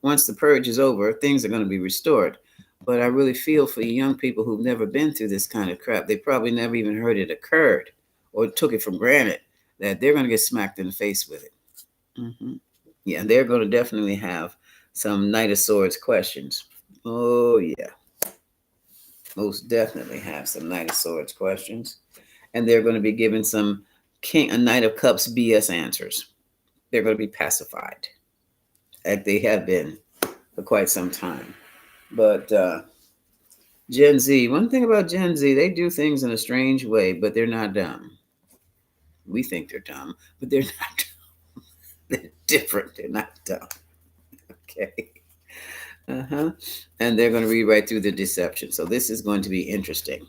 once the purge is over, things are going to be restored. But I really feel for young people who've never been through this kind of crap. They probably never even heard it occurred or took it for granted that they're going to get smacked in the face with it. Mm-hmm. Yeah, they're going to definitely have some Knight of Swords questions. Oh, yeah. Most definitely have some Knight of Swords questions. And they're going to be given some a Knight of Cups BS answers. They're going to be pacified, like they have been for quite some time. But Gen Z, one thing about Gen Z, they do things in a strange way, but they're not dumb. We think they're dumb, but they're not dumb. They're different. They're not dumb. Okay. Uh-huh. And they're going to read right through the deception. So this is going to be interesting.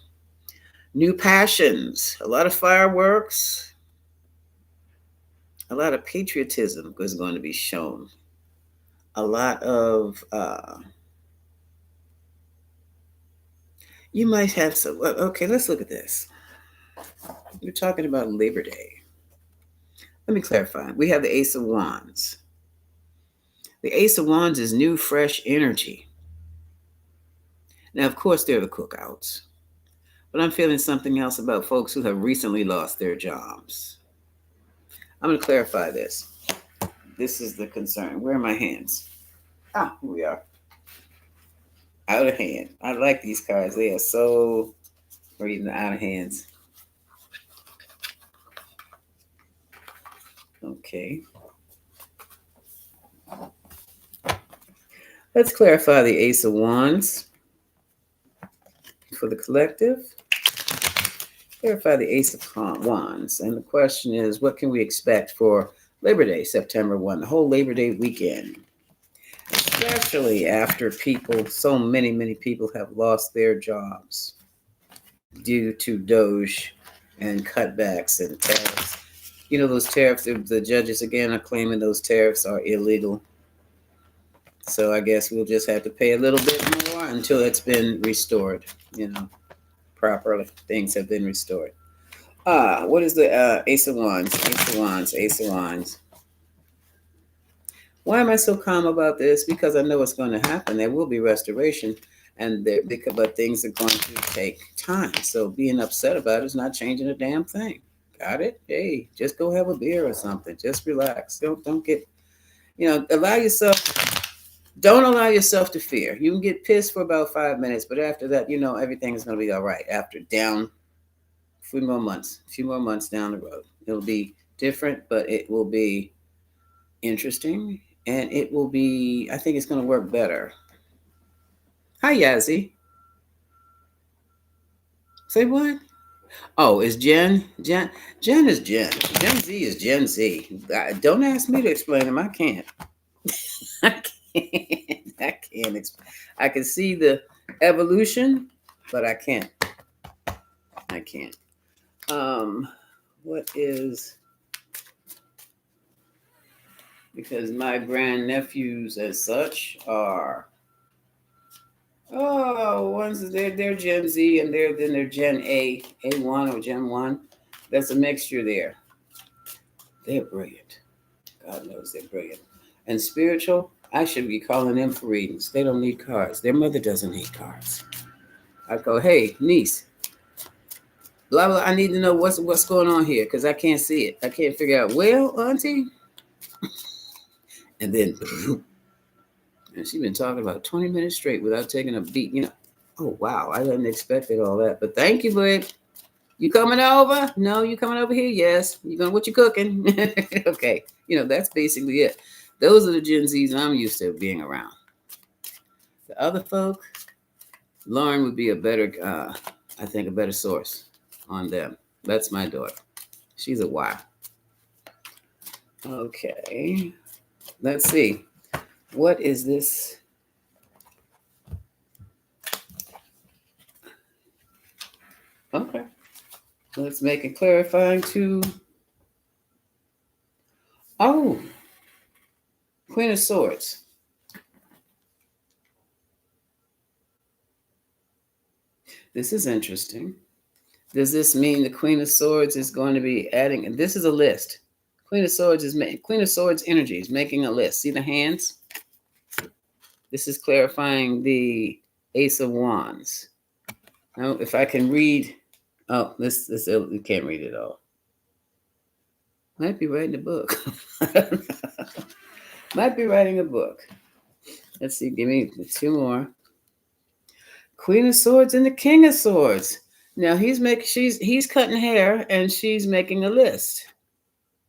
New passions, a lot of fireworks, a lot of patriotism is going to be shown. A lot of you might have some. Okay, let's look at this. We're talking about Labor Day. Let me clarify. We have the Ace of Wands. The Ace of Wands is new, fresh energy. Now, of course, there are the cookouts, but I'm feeling something else about folks who have recently lost their jobs. I'm going to clarify this. This is the concern. Where are my hands? Ah, here we are. Out of hand. I like these cards. They are so reading out of hands. Okay. Let's clarify the Ace of Wands for the collective. Clarify the Ace of Wands. And the question is, what can we expect for Labor Day, September 1, the whole Labor Day weekend? Especially after so many people have lost their jobs due to Doge and cutbacks and tariffs. Those tariffs, the judges again are claiming those tariffs are illegal. So I guess we'll just have to pay a little bit more until it's been restored, properly. Things have been restored. What is the Ace of Wands? Ace of Wands, Ace of Wands. Why am I so calm about this? Because I know it's going to happen. There will be restoration, but things are going to take time. So being upset about it is not changing a damn thing. Got it? Hey, just go have a beer or something. Just relax. Don't get, allow yourself. Don't allow yourself to fear. You can get pissed for about 5 minutes, but after that, everything is going to be all right. After a few more months down the road, it'll be different, but it will be interesting. And it will be, I think it's going to work better. Hi, Yazzie. Say what? Oh, is Jen is Jen. Gen Z is Gen Z. Don't ask me to explain them. I can't. I can't. I can't explain. I can see the evolution, but I can't. I can't. What is, because my grandnephews as such are, ones they're Gen Z and they're Gen A1 or Gen 1. That's a mixture there. They're brilliant. God knows they're brilliant. And spiritual, I should be calling them for readings. They don't need cards. Their mother doesn't need cards. I go, hey, niece, blah blah. I need to know what's going on here because I can't see it. I can't figure out. Well, auntie, and then, and she's been talking about 20 minutes straight without taking a beat. Oh wow, I didn't expect it all that. But thank you, babe. You coming over? No, you coming over here? Yes. You going? What you cooking? Okay. That's basically it. Those are the Gen Zs I'm used to being around. The other folk, Lauren would be a better, I think, a better source on them. That's my daughter. She's a Y. Okay. Let's see. What is this? Okay. Let's make it clarifying to. Oh, Queen of Swords. This is interesting. Does this mean the Queen of Swords is going to be adding? And this is a list. Queen of Swords Queen of Swords energy is making a list. See the hands? This is clarifying the Ace of Wands. Now, if I can read, this you can't read it all. Might be writing a book. Might be writing a book. Let's see. Give me 2 more. Queen of Swords and the King of Swords. Now he's cutting hair and she's making a list.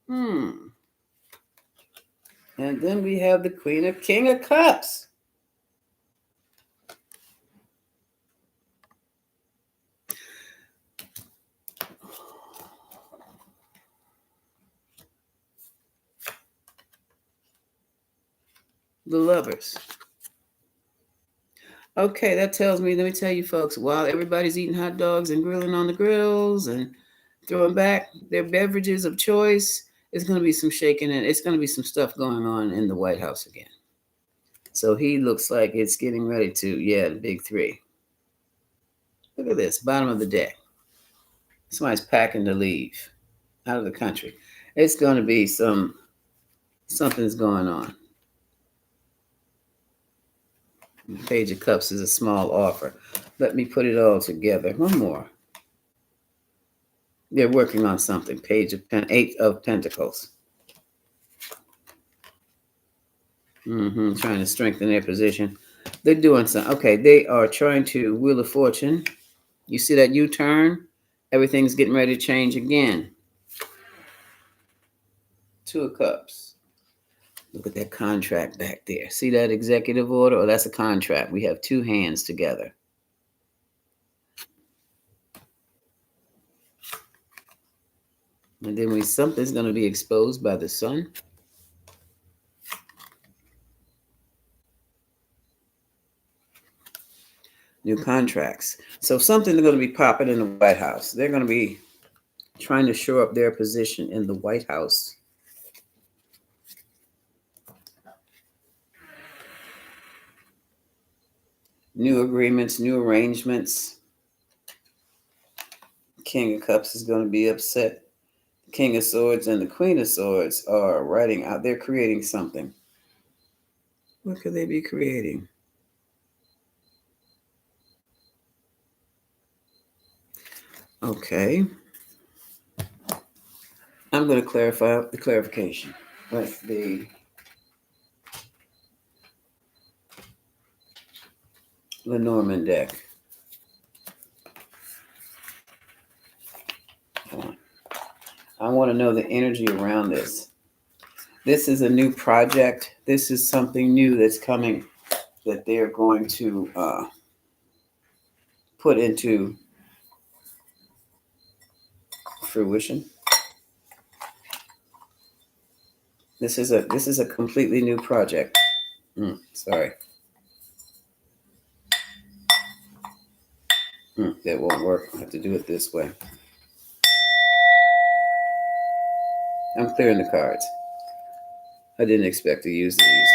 And then we have the King of Cups. The Lovers. Okay, that tells me, let me tell you folks, while everybody's eating hot dogs and grilling on the grills and throwing back their beverages of choice, it's going to be some shaking and it's going to be some stuff going on in the White House again. So he looks like it's getting ready to, the big 3. Look at this, bottom of the deck. Somebody's packing to leave out of the country. It's going to be something's going on. Page of Cups is a small offer. Let me put it all together. One more. They're working on something. Eight of Pentacles. Trying to strengthen their position. They're doing something. Okay, they are trying to Wheel of Fortune. You see that U-turn? Everything's getting ready to change again. 2 of Cups. Look at that contract back there. See that executive order? Oh, that's a contract. We have 2 hands together. And then something's going to be exposed by the sun. New contracts. So something's going to be popping in the White House. They're going to be trying to shore up their position in the White House. New agreements, new arrangements. King of Cups is going to be upset. King of Swords and the Queen of Swords are writing out. They're creating something. What could they be creating? Okay. I'm going to clarify the clarification with the Lenormand deck. I want to know the energy around this. This is a new project. This is something new that's coming that they're going to put into fruition. This is a completely new project. Sorry. That won't work. I have to do it this way. I'm clearing the cards. I didn't expect to use these.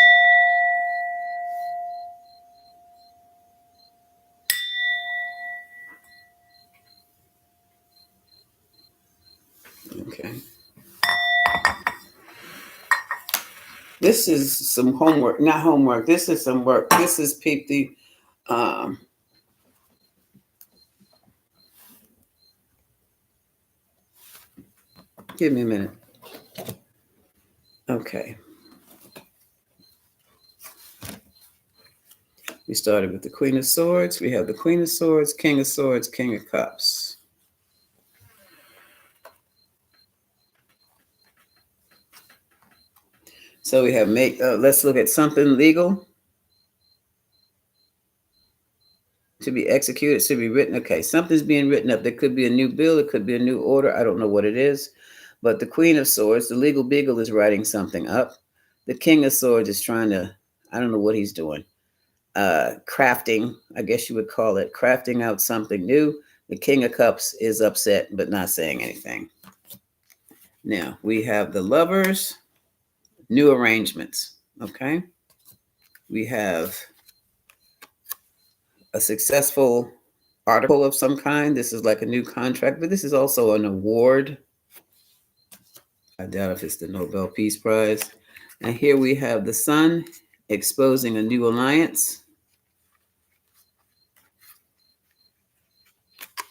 Okay. This is some homework, not homework. This is some work. This is peep the um give me a minute. Okay. We started with the Queen of Swords. We have the Queen of Swords, King of Swords, King of Cups. So we have let's look at something legal to be executed, to be written. Okay, something's being written up. There could be a new bill. It could be a new order. I don't know what it is. But the Queen of Swords, the legal beagle, is writing something up. The King of Swords is trying to, I don't know what he's doing. Crafting, I guess you would call it, crafting out something new. The King of Cups is upset, but not saying anything. Now, we have the Lovers, new arrangements, okay? We have a successful article of some kind. This is like a new contract, but this is also an award. I doubt if it's the Nobel Peace Prize. And here we have the Sun exposing a new alliance.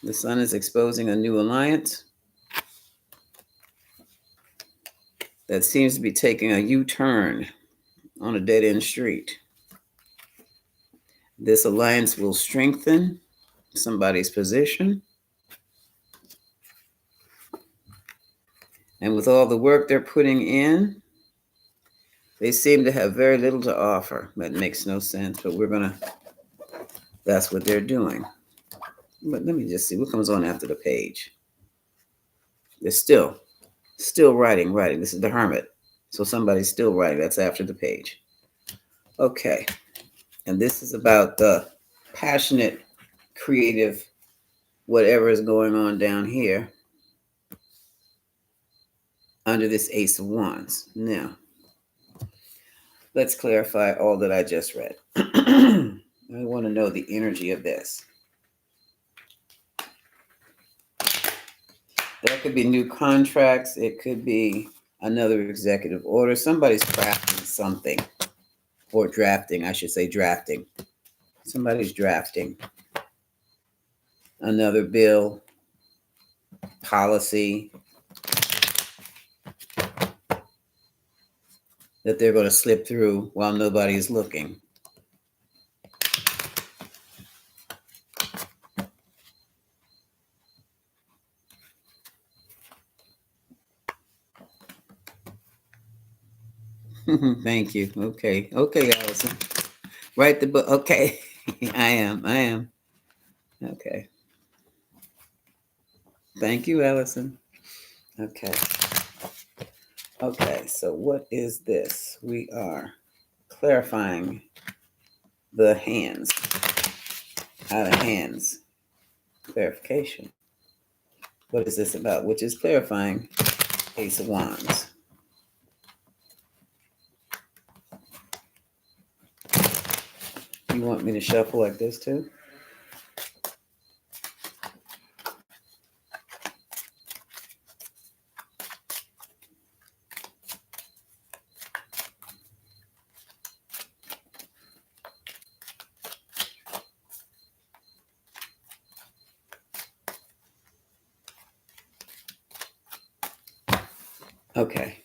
The Sun is exposing a new alliance that seems to be taking a U-turn on a dead-end street. This alliance will strengthen somebody's position. And with all the work they're putting in, they seem to have very little to offer. That makes no sense, but that's what they're doing. But let me just see what comes on after the page. They're still writing. This is the Hermit. So somebody's still writing. That's after the page. Okay. And this is about the passionate, creative, whatever is going on down here under this Ace of Wands. Now, let's clarify all that I just read. I want to know the energy of this. There could be new contracts. It could be another executive order. Somebody's crafting something, or drafting, I should say drafting. Somebody's drafting another bill, policy that they're going to slip through while nobody is looking. Thank you. Okay, Allison. Write the book. Okay, I am. Okay. Thank you, Allison. Okay. Okay, so what is this? We are clarifying the hands. Out of hands. Clarification. What is this about? Which is clarifying Ace of Wands. You want me to shuffle like this too? Okay.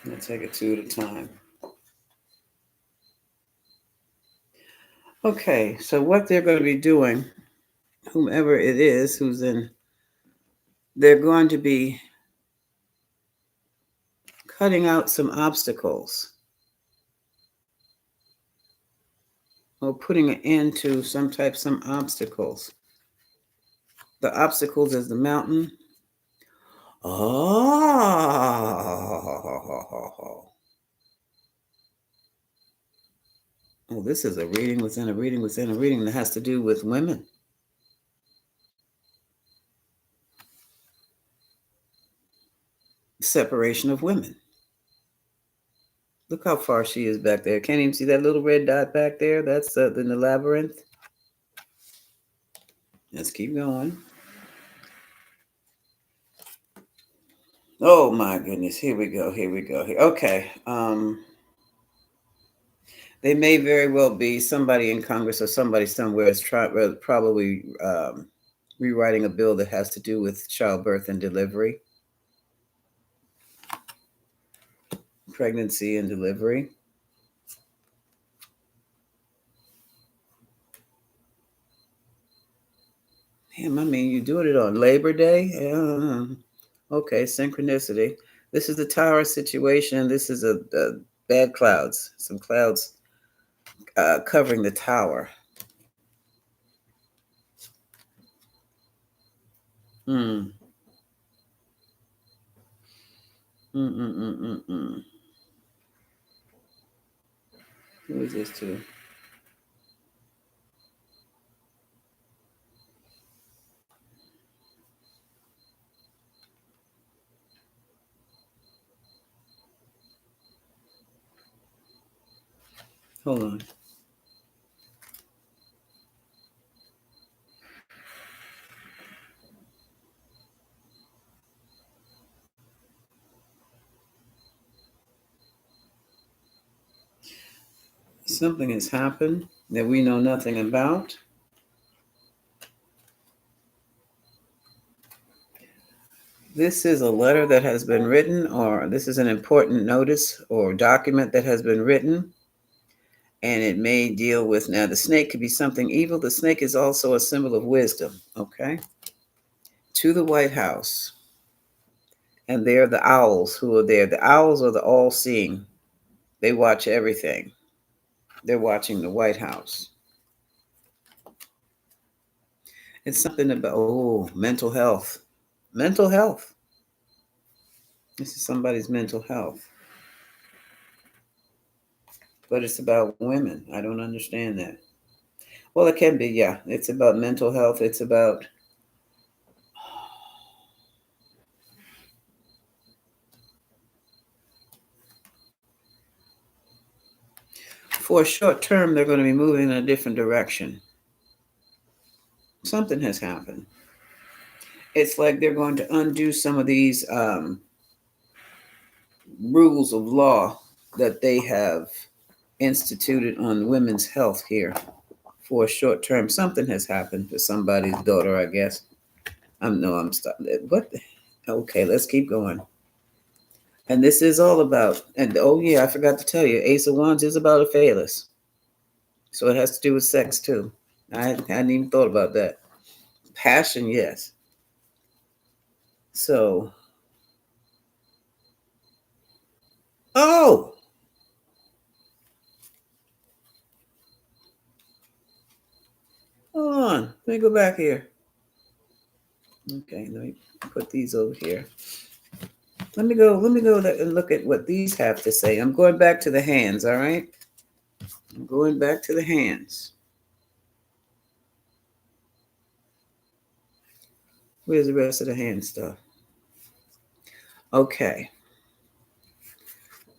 I'm going to take it two at a time. Okay, so what they're going to be doing, whomever it is who's in, they're going to be cutting out some obstacles or putting an end to some obstacles. The obstacles is the mountain. Oh. Oh, this is a reading within a reading within a reading that has to do with women. Separation of women. Look how far she is back there. Can't even see that little red dot back there. That's in the labyrinth. Let's keep going. Oh my goodness. Here we go. Here we go. Here. Okay. They may very well be somebody in Congress or somebody somewhere is probably rewriting a bill that has to do with childbirth and delivery, pregnancy and delivery. Damn, I mean, you're doing it on Labor Day? Okay, synchronicity. This is the tower situation. This is a bad clouds, some clouds covering the tower. Hmm. Mm. Who is this to? Hold on. Something has happened that we know nothing about. This is a letter that has been written, or this is an important notice or document that has been written, and it may deal with now the snake could be something evil. The snake is also a symbol of wisdom, okay? To the White House. And they're the owls who are there. The owls are the all seeing, they watch everything. They're watching the White House. It's something about, oh, mental health. Mental health. This is somebody's mental health. But it's about women. I don't understand that. Well, it can be, yeah. It's about mental health. It's about, for a short term, they're going to be moving in a different direction. Something has happened. It's like they're going to undo some of these rules of law that they have instituted on women's health here for a short term. Something has happened to somebody's daughter, I guess. I'm stopping. What? Okay, let's keep going. And this is all about, and oh yeah, I forgot to tell you, Ace of Wands is about a phallus. So it has to do with sex too. I hadn't even thought about that. Passion, yes. So, oh, hold on. Let me go back here. Okay, let me put these over here. Let me go and look at what these have to say. I'm going back to the hands, all right? I'm going back to the hands. Where's the rest of the hand stuff? Okay.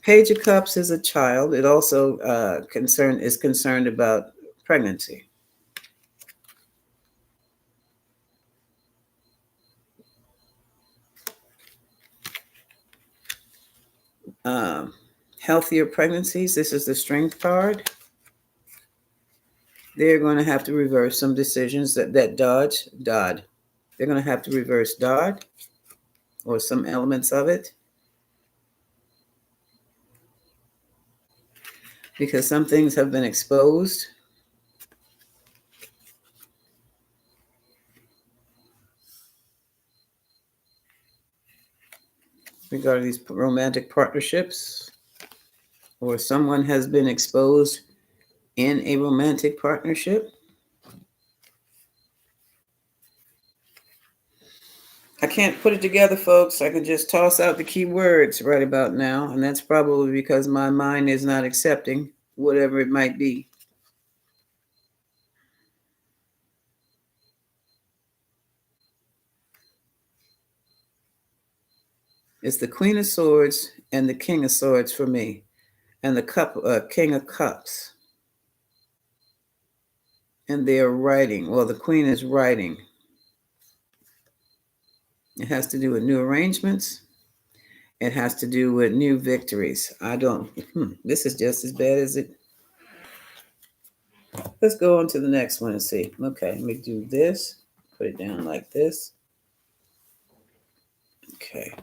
Page of Cups is a child. It also is concerned about pregnancy. Um, Healthier pregnancies. This is the Strength card. They're going to have to reverse some decisions that Dodd. They're going to have to reverse Dodd or some elements of it because some things have been exposed. Regarding these romantic partnerships, or someone has been exposed in a romantic partnership. I can't put it together, folks. I can just toss out the key words right about now, and that's probably because my mind is not accepting whatever it might be. It's the Queen of Swords and the King of Swords for me, and the King of Cups. And they are writing. Well, the Queen is writing. It has to do with new arrangements. It has to do with new victories. I don't. This is just as bad as it. Let's go on to the next one and see. Okay, let me do this. Put it down like this. Okay.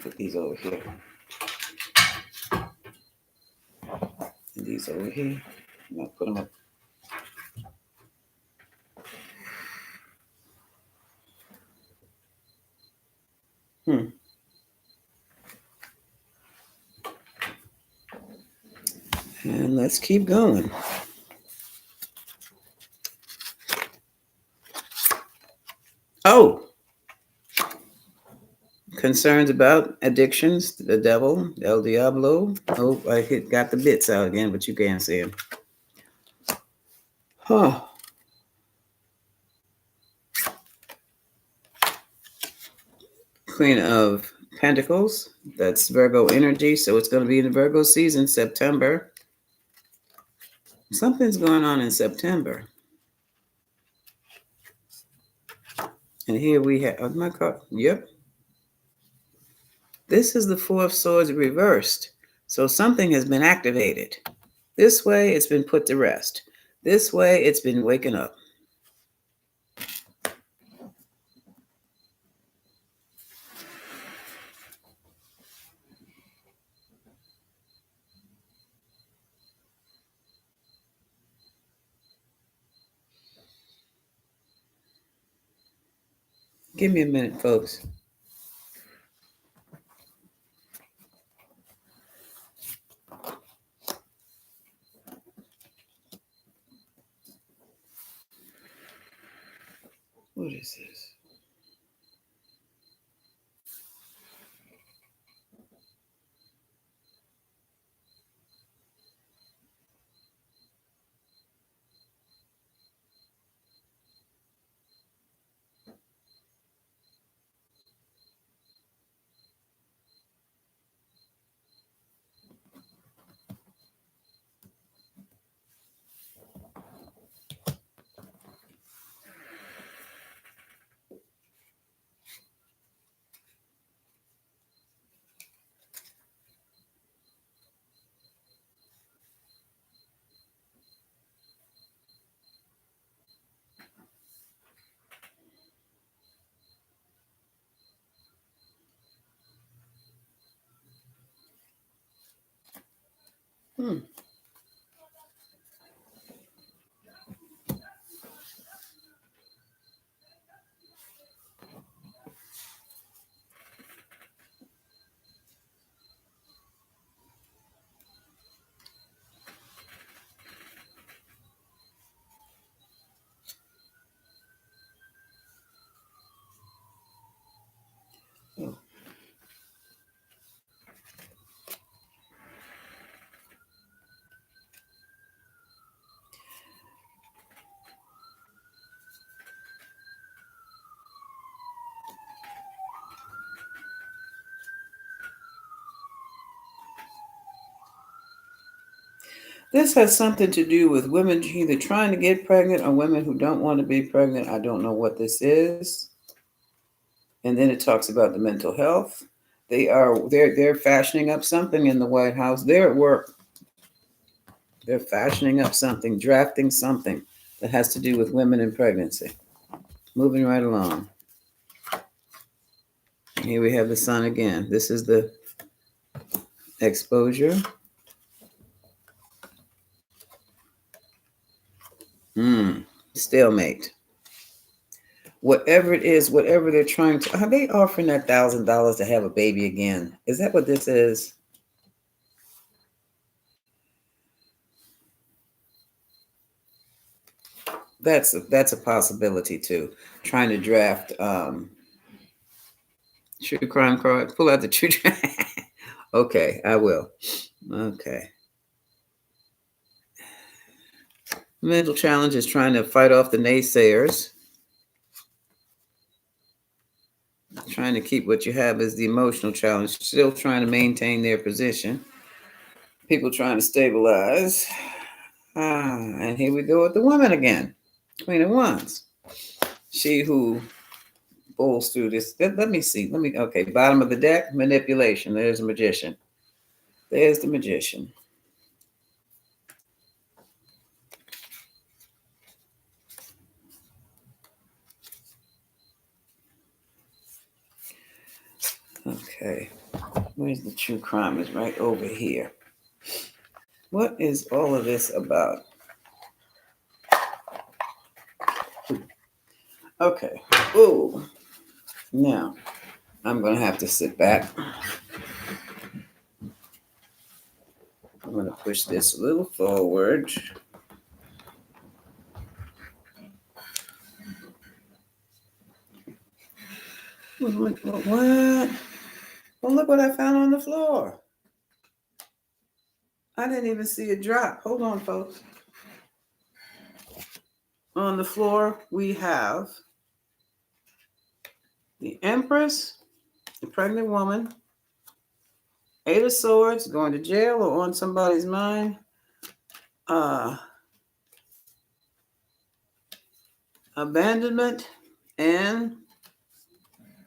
Put these over here. And these over here. I'm going to put them up. And let's keep going. Oh, concerns about addictions, the devil, El Diablo. Oh, got the bits out again, but you can't see them. Huh. Queen of Pentacles. That's Virgo energy. So it's going to be in the Virgo season, September. Something's going on in September. And here we have, oh my God, yep. This is the Four of Swords reversed. So something has been activated. This way, it's been put to rest. This way, it's been waking up. Give me a minute, folks. What is this? Hmm. Oh. This has something to do with women either trying to get pregnant or women who don't want to be pregnant. I don't know what this is. And then it talks about the mental health. They're fashioning up something in the White House. They're at work. They're fashioning up something, drafting something that has to do with women in pregnancy. Moving right along. Here we have the sun again. This is the exposure. Stalemate. Whatever it is, whatever they're trying to, are they offering that $1,000 to have a baby again? Is that what this is? That's a possibility too. Trying to draft true crime card. Pull out the true. Okay, I will. Okay. Mental challenge is trying to fight off the naysayers. Trying to keep what you have is the emotional challenge. Still trying to maintain their position. People trying to stabilize. And here we go with the woman again. Queen of Wands. She who bowls through this. Let me see. Okay, bottom of the deck, manipulation. There's a magician. There's the magician. Okay. Where's the true crime? Is right over here. What is all of this about? Okay. Ooh. Now, I'm going to have to sit back. I'm going to push this a little forward. What? Well, look what I found on the floor. I didn't even see it drop. Hold on, folks. On the floor, we have the Empress, the pregnant woman, Eight of Swords, going to jail or on somebody's mind. Abandonment and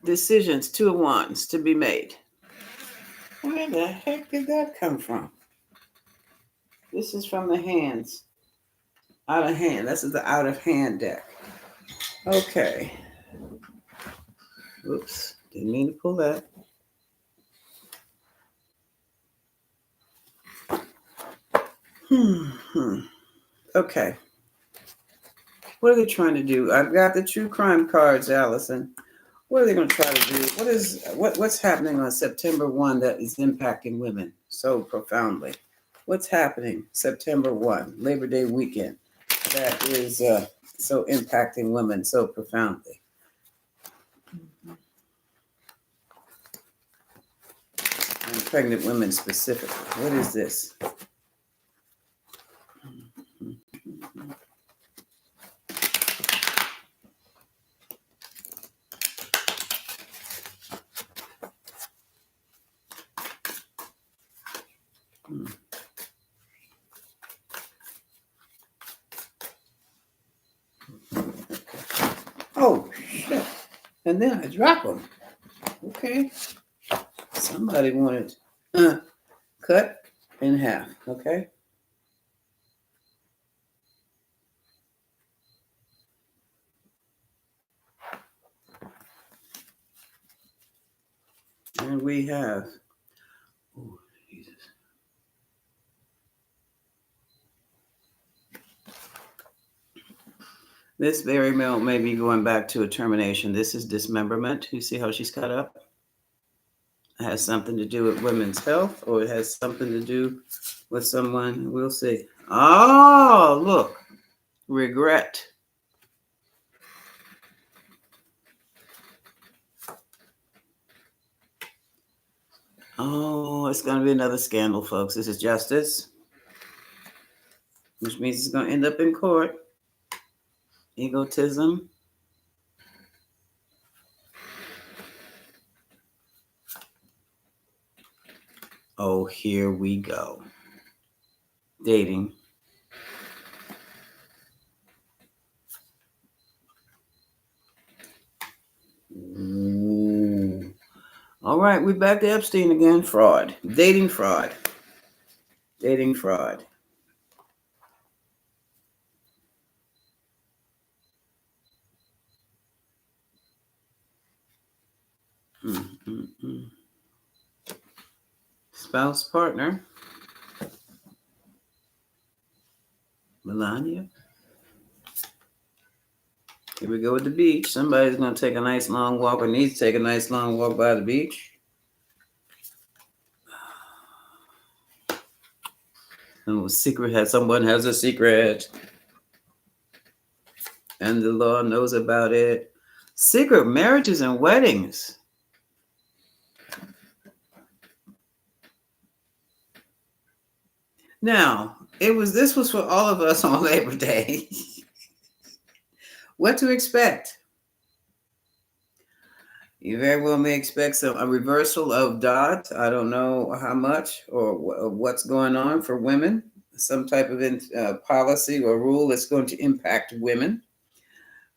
decisions, Two of Wands to be made. Where the heck did that come from? This is from the hands. Out of hand. This is the out of hand deck. Okay. Oops. Didn't mean to pull that. Okay. What are they trying to do? I've got the true crime cards, Allison. What are they going to try to do? What's happening on September 1 that is impacting women so profoundly? What's happening September 1, Labor Day weekend, that is so impacting women so profoundly? And pregnant women specifically. What is this? Oh, shit. And then I drop them. Okay. Somebody wanted cut in half. Okay. And we have, oh, Jesus. This very male may be going back to a termination. This is dismemberment. You see how she's cut up? It has something to do with women's health, or it has something to do with someone. We'll see. Oh, look. Regret. Oh, it's going to be another scandal, folks. This is justice, which means it's going to end up in court. Egotism. Oh, here we go. Dating. Ooh. All right, we're back to Epstein again. Fraud. Dating fraud. Dating fraud. Spouse, partner. Melania. Here we go with the beach. Somebody's going to take a nice long walk or needs to take a nice long walk by the beach. Oh, secret someone has a secret. And the law knows about it. Secret marriages and weddings. Now, this was for all of us on Labor Day. What to expect? You very well may expect a reversal of dot. I don't know how much or what's going on for women. Some type of policy or rule that's going to impact women.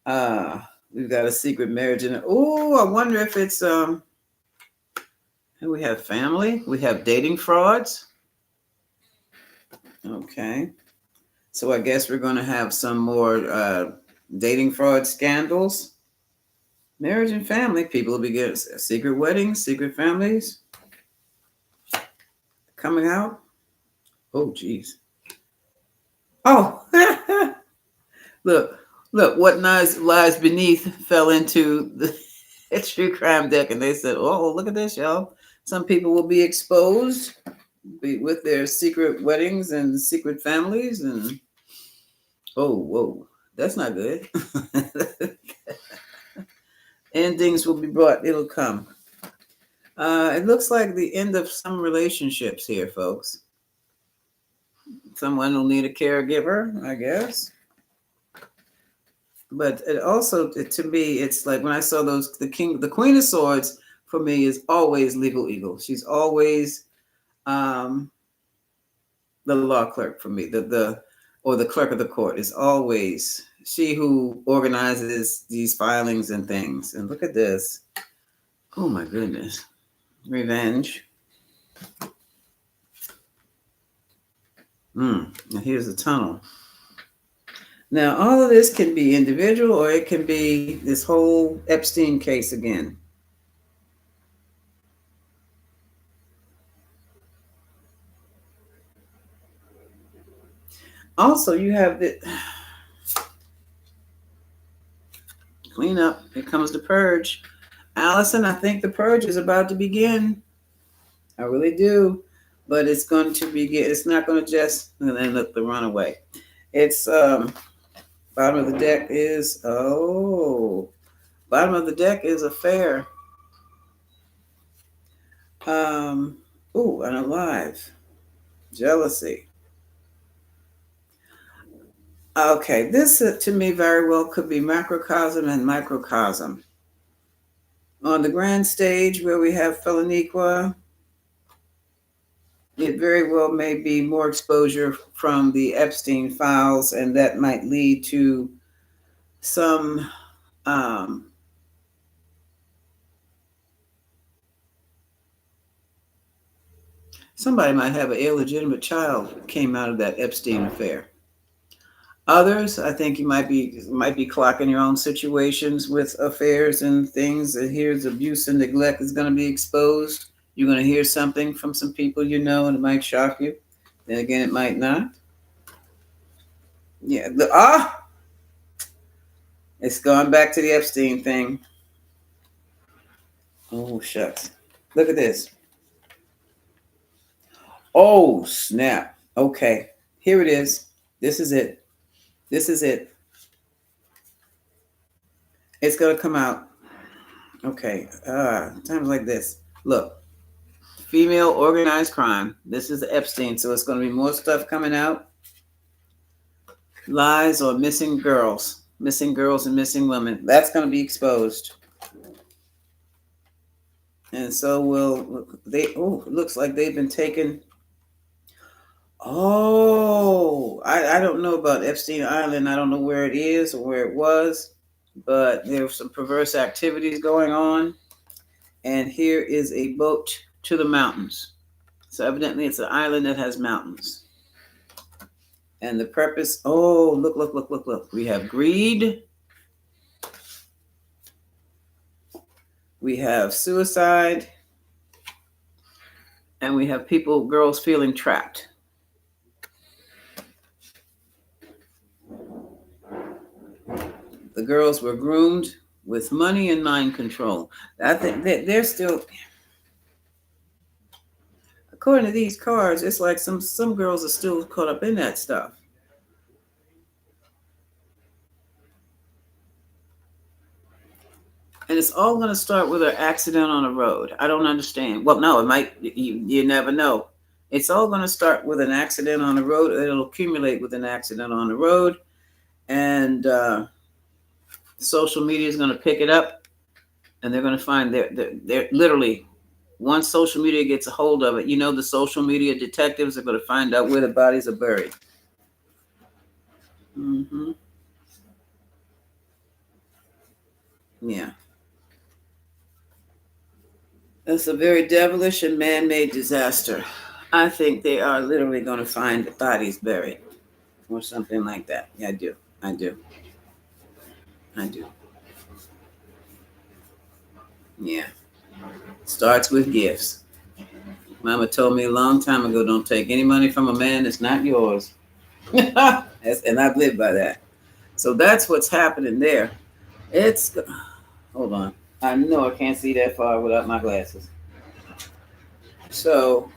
Uh, we've got a secret marriage in it. Oh, I wonder if it's we have family. We have dating frauds. Okay, so I guess we're going to have some more dating fraud scandals. Marriage and family. People will be getting secret weddings, secret families coming out. Oh, geez. Oh, look, look, what lies beneath fell into the true crime deck, and they said, "Oh, look at this, y'all. Some people will be exposed with their secret weddings and secret families, and oh, whoa, that's not good." Endings will be brought. It'll come. It looks like the end of some relationships here, folks. Someone will need a caregiver, I guess. But it also, to me, it's like when I saw the Queen of Swords for me is always legal eagle. She's always um, the law clerk for me. Or the clerk of the court is always she who organizes these filings and things. And look at this. Oh my goodness. Revenge. And here's the tunnel. Now, all of this can be individual or it can be this whole Epstein case again. Also, you have the clean up. Here comes the purge. Allison, I think the purge is about to begin. I really do. But it's going to begin. It's not going to just, and then look, the runaway. It's, bottom of the deck is, bottom of the deck is affair. And alive. Jealousy. Okay, this to me very well could be macrocosm and microcosm. On the grand stage where we have Feloniqua, it very well may be more exposure from the Epstein files, and that might lead to some somebody might have an illegitimate child came out of that Epstein affair. Others, I think you might be clocking your own situations with affairs and things. And here's abuse and neglect is going to be exposed. You're going to hear something from some people you know, and it might shock you. Then again, it might not. Yeah, it's gone back to the Epstein thing. Oh shucks! Look at this. Oh snap! Okay, here it is. This is it. This is it. It's gonna come out. Okay. Times like this. Look. Female organized crime. This is Epstein, so it's going to be more stuff coming out. Lies on missing girls and missing women. That's going to be exposed. And so will they? Oh, it looks like they've been taken. Oh, I don't know about Epstein Island. I don't know where it is or where it was, but there were some perverse activities going on. And here is a boat to the mountains. So evidently it's an island that has mountains. And the purpose, look. We have greed. We have suicide. And we have girls feeling trapped. The girls were groomed with money and mind control. I think that they're still, according to these cards, it's like some girls are still caught up in that stuff. And it's all going to start with an accident on a road. I don't understand. Well, no, it might. You never know. It's all going to start with an accident on the road. It'll accumulate with an accident on the road. And social media is going to pick it up. And they're going to find they're literally, once social media gets a hold of it, the social media detectives are going to find out where the bodies are buried. Hmm. Yeah. That's a very devilish and man-made disaster. I think they are literally going to find bodies buried or something like that. Yeah, I do. I do. I do. Yeah. Starts with gifts. Mama told me a long time ago, don't take any money from a man that's not yours. And I've lived by that. So that's what's happening there. It's, hold on. I know I can't see that far without my glasses. So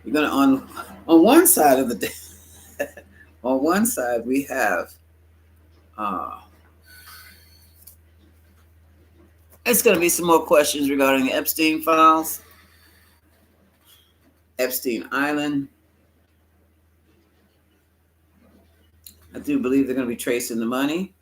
you're gonna on one side of the on one side we have uh it's gonna be some more questions regarding the Epstein files, Epstein Island. I do believe they're gonna be tracing the money.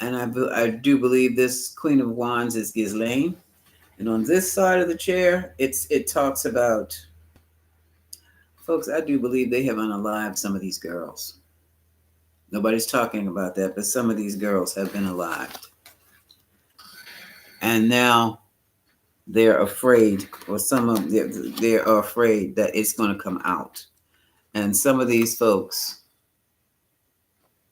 And I do believe this Queen of Wands is Ghislaine. And on this side of the chair, it talks about, folks, I do believe they have unalived some of these girls. Nobody's talking about that, but some of these girls have been alived. And now they're afraid, or some of them, they are afraid that it's going to come out. And some of these folks,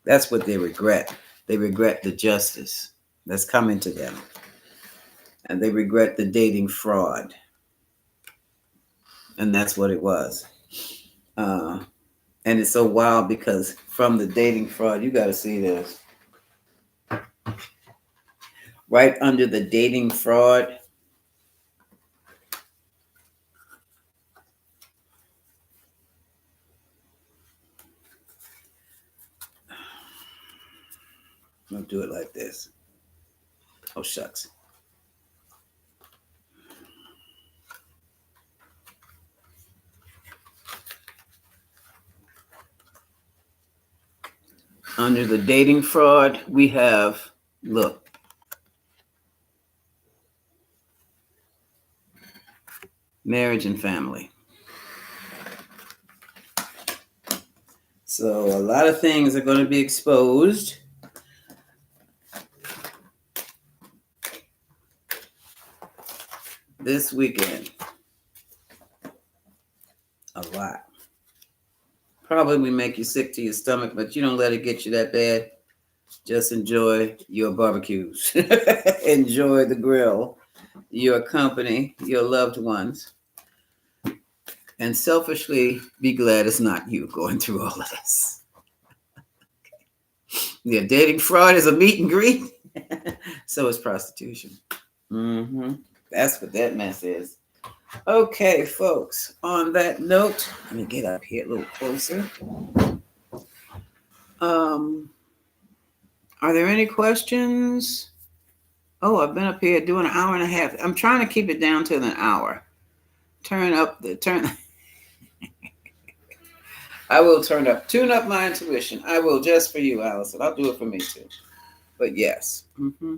that's what they regret. They regret the justice that's coming to them. And they regret the dating fraud. And that's what it was. Uh, and it's so wild because from the dating fraud, you got to see this. Right under the dating fraud, I'll do it like this. Oh, shucks. Under the dating fraud, we have, look, marriage and family. So a lot of things are going to be exposed. This weekend. A lot. Probably make you sick to your stomach, but you don't let it get you that bad. Just enjoy your barbecues. Enjoy the grill, your company, your loved ones. And selfishly be glad it's not you going through all of this. Yeah, dating fraud is a meet and greet. So is prostitution. Mm-hmm. That's what that mess is. Okay, folks, on that note, let me get up here a little closer. Um, are there any questions? Oh, I've been up here doing an hour and a half. I'm trying to keep it down to an hour. Turn. I will tune up my intuition. I will, just for you, Allison. I'll do it for me too. But yes. Mm-hmm.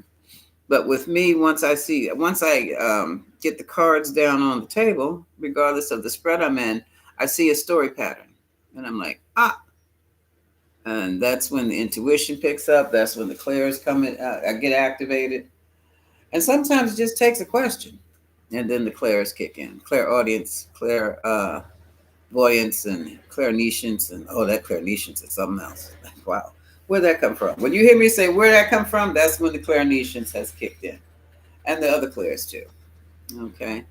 But with me, once I get the cards down on the table, regardless of the spread I'm in, I see a story pattern. And I'm like, ah. And that's when the intuition picks up. That's when the clairs come in, get activated. And sometimes it just takes a question. And then the clairs kick in. Clairaudience, clairvoyance, and clairnescience. And oh, that clairnescience is something else. Wow. Where'd that come from? When you hear me say where'd that come from, that's when the clairnescience has kicked in. And the other clairs too. Okay.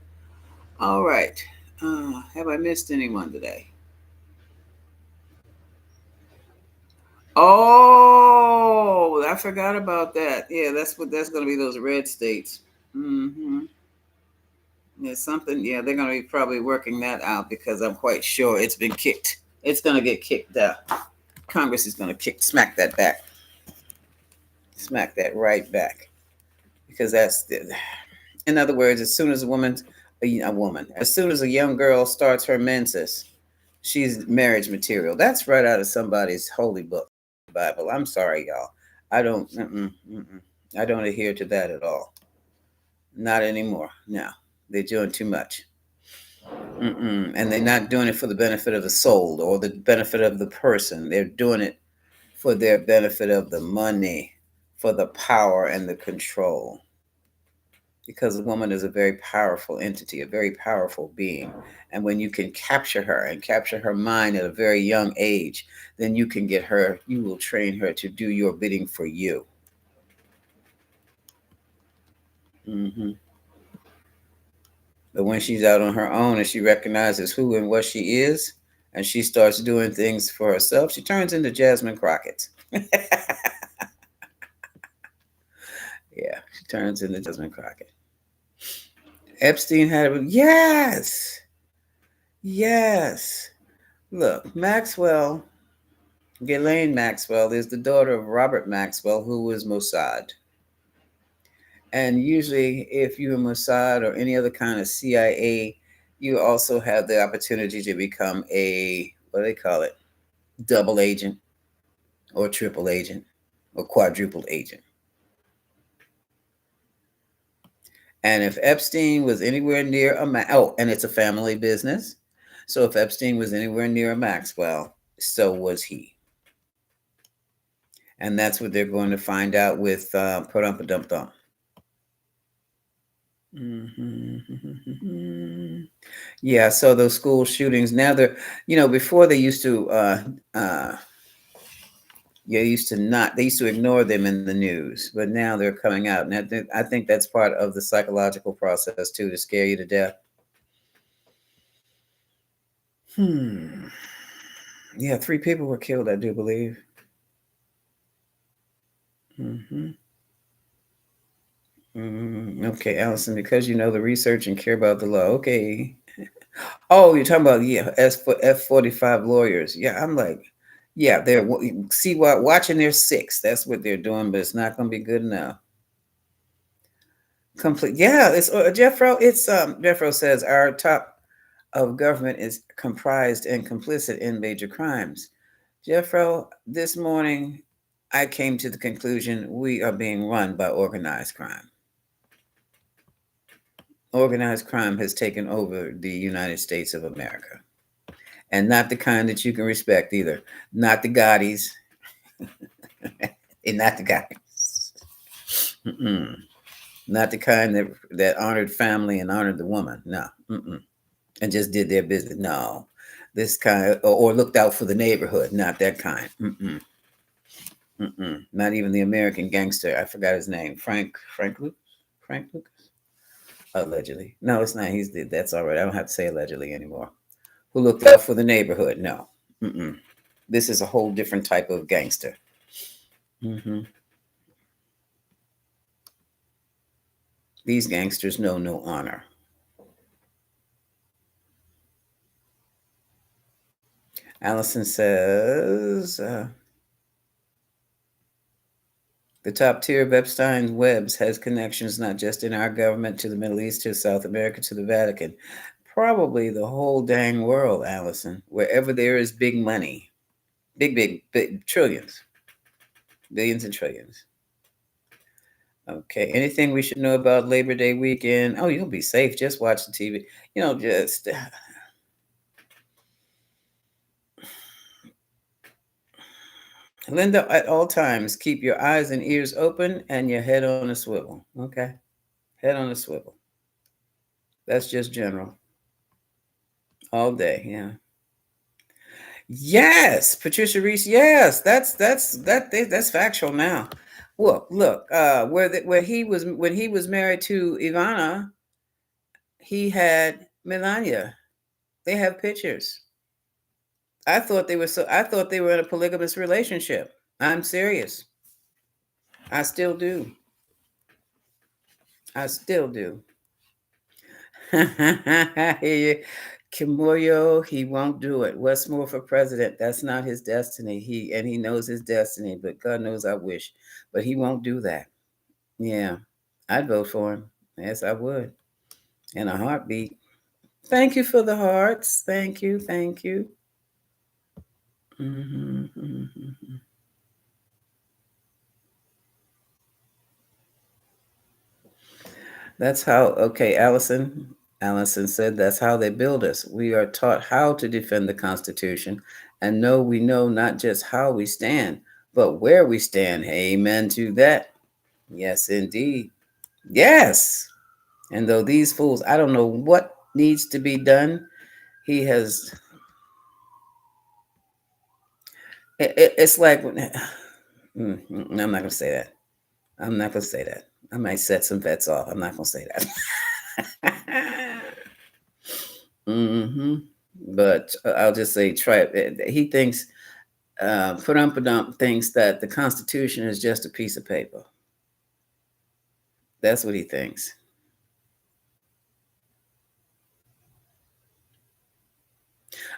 All right. Have I missed anyone today? Oh, I forgot about that. Yeah, that's going to be those red states. Mm-hmm. Yeah, something. Yeah, they're going to be probably working that out because I'm quite sure it's been kicked. It's going to get kicked out. Congress is going to smack that right back because In other words, as soon as as soon as a young girl starts her menses, she's marriage material. That's right out of somebody's holy book, Bible. I'm sorry, y'all. I don't, I don't adhere to that at all. Not anymore. No, they're doing too much. And they're not doing it for the benefit of the soul or the benefit of the person. They're doing it for their benefit of the money, for the power and the control. Because a woman is a very powerful entity, a very powerful being. And when you can capture her and capture her mind at a very young age, then you can get her, you will train her to do your bidding for you. hmm But when she's out on her own and she recognizes who and what she is, and she starts doing things for herself, she turns into Jasmine Crockett. Yeah, she turns into Jasmine Crockett. Epstein had a, yes, yes. Look, Maxwell, Ghislaine Maxwell is the daughter of Robert Maxwell, who was Mossad. And usually, if you're Mossad or any other kind of CIA, you also have the opportunity to become a, what do they call it, double agent or triple agent or quadruple agent. And if Epstein was anywhere near oh, and it's a family business. So if Epstein was anywhere near a Maxwell, so was he. And that's what they're going to find out with Put Dump Dump. Yeah, so those school shootings now they're, before they used to, yeah, they used to ignore them in the news, but now they're coming out. And I think that's part of the psychological process too, to scare you to death. Yeah, 3 people were killed, I do believe. hmm Okay, Allison, because you know the research and care about the law. Okay. Oh, you're talking about, yeah, F-45 lawyers. Yeah, I'm like, yeah, they're see what watching their six. That's what they're doing, but it's not going to be good enough. Complete. Yeah, it's Jeffro. It's Jeffro says our top of government is comprised and complicit in major crimes. Jeffro, this morning I came to the conclusion we are being run by organized crime. Organized crime has taken over the United States of America. And not the kind that you can respect either. Not the Gaudis. And not the Gaudis. Not the kind that honored family and honored the woman. No. And just did their business. No. This kind, or looked out for the neighborhood. Not that kind. Not even the American gangster. I forgot his name. Frank Lucas? Allegedly. No, it's not. That's all right. I don't have to say allegedly anymore. Who looked out for the neighborhood? No. This is a whole different type of gangster. These gangsters know no honor. Allison says the top tier of Epstein's webs has connections not just in our government to the Middle East, to South America, to the Vatican. Probably the whole dang world, Allison. Wherever there is big money. Big trillions. Billions and trillions. Okay. Anything we should know about Labor Day weekend? Oh, you'll be safe. Just watch the TV. Just Linda, at all times, keep your eyes and ears open and your head on a swivel. Okay. Head on a swivel. That's just general. All day. Yeah. Yes, Patricia Reese. Yes, that's factual now. Look. Where he was when he was married to Ivana, he had Melania. They have pictures. I thought they were in a polygamous relationship. I'm serious. I still do. I still do. Kimoyo, he won't do it. Westmore for president. That's not his destiny. He knows his destiny, but God knows I wish. But he won't do that. Yeah. I'd vote for him. Yes, I would. In a heartbeat. Thank you for the hearts. Thank you. Thank you. Hmm. That's how, okay, Allison. Allison said that's how they build us. We are taught how to defend the Constitution and know we know not just how we stand, but where we stand. Amen to that. Yes, indeed. Yes. And though these fools, I don't know what needs to be done. He has, it's like, I'm not going to say that. I'm not going to say that. I might set some vets off. I'm not going to say that. Hmm. But I'll just say, try it. He thinks, Padumpadump thinks that the Constitution is just a piece of paper. That's what he thinks.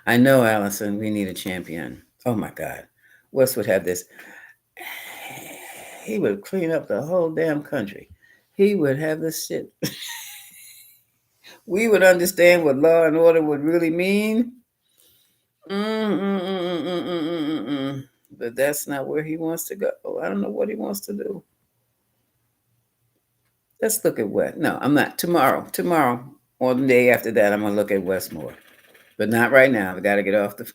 I know, Allison, we need a champion. Oh my God. Wes would have this. He would clean up the whole damn country. He would have this shit. We would understand what law and order would really mean. Mm-mm-mm-mm-mm-mm-mm-mm. But that's not where he wants to go. I don't know what he wants to do. Let's look at West. No, I'm not. Tomorrow, or the day after that, I'm gonna look at Westmore. But not right now. I gotta get off the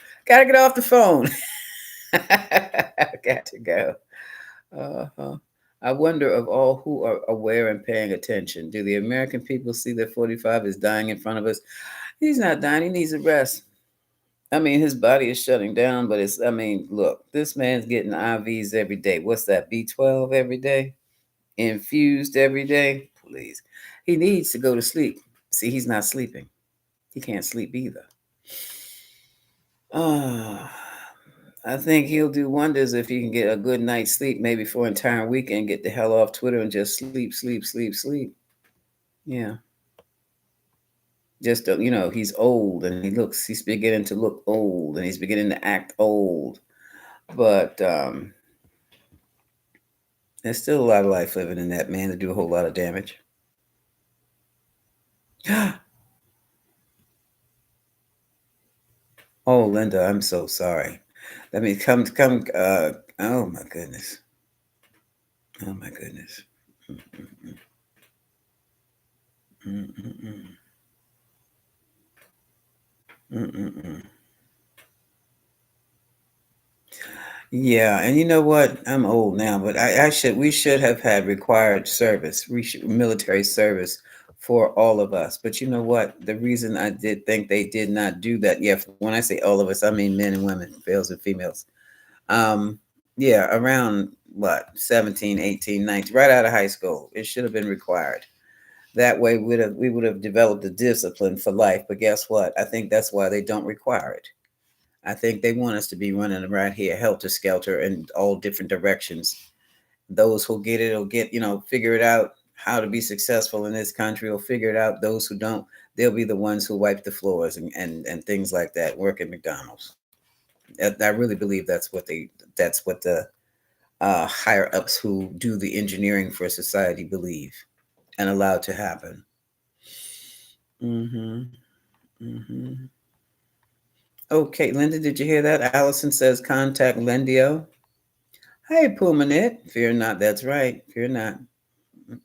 phone. I got to go. Uh-huh. I wonder of all who are aware and paying attention. Do the American people see that 45 is dying in front of us? He's not dying. He needs a rest. I mean, his body is shutting down, but I mean, look, this man's getting IVs every day. What's that, B12 every day? Infused every day? Please. He needs to go to sleep. See, he's not sleeping. He can't sleep either. Uh, I think he'll do wonders if he can get a good night's sleep, maybe for an entire weekend, get the hell off Twitter and just sleep, sleep, sleep, sleep. Yeah. Just, he's old and he's beginning to look old and he's beginning to act old. But there's still a lot of life living in that man to do a whole lot of damage. Oh, Linda, I'm so sorry. Let me come. Oh my goodness. Oh my goodness. Mm-mm-mm. Mm-mm-mm. Yeah, and you know what? I'm old now, but we should have had required service, military service for all of us. But you know what? The reason I did think they did not do that, yeah, when I say all of us, I mean men and women, males and females. Um, yeah, around what, 17, 18, 19, right out of high school. It should have been required. That way we would have developed the discipline for life. But guess what? I think that's why they don't require it. I think they want us to be running around here helter skelter in all different directions. Those who get it will get, figure it out how to be successful in this country will figure it out. Those who don't, they'll be the ones who wipe the floors and things like that, work at McDonald's. I really believe that's what the higher ups who do the engineering for society believe and allow to happen. Mm-hmm. Mm-hmm. Okay, Linda, did you hear that? Allison says contact Lendio. Hey, Pumanit. Fear not. That's right. Fear not.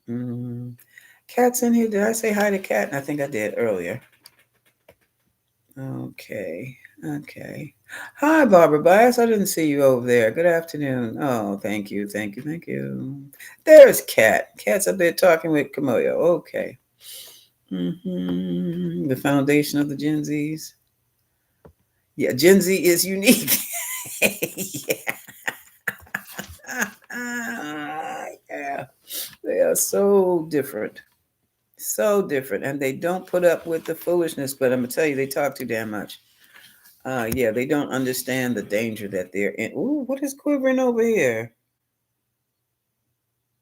Mm. Cat's in here. Did I say hi to Cat? I think I did earlier. Okay. Okay. Hi, Barbara Bias. I didn't see you over there. Good afternoon. Oh, thank you. Thank you. Thank you. There's Cat. Cat's up there talking with Kamoyo. Okay. The foundation of the Gen Zs. Yeah, Gen Z is unique. Yeah. Yeah. They are so different. So different. And they don't put up with the foolishness, but I'm going to tell you, they talk too damn much. Yeah, they don't understand the danger that they're in. Ooh, what is quivering over here?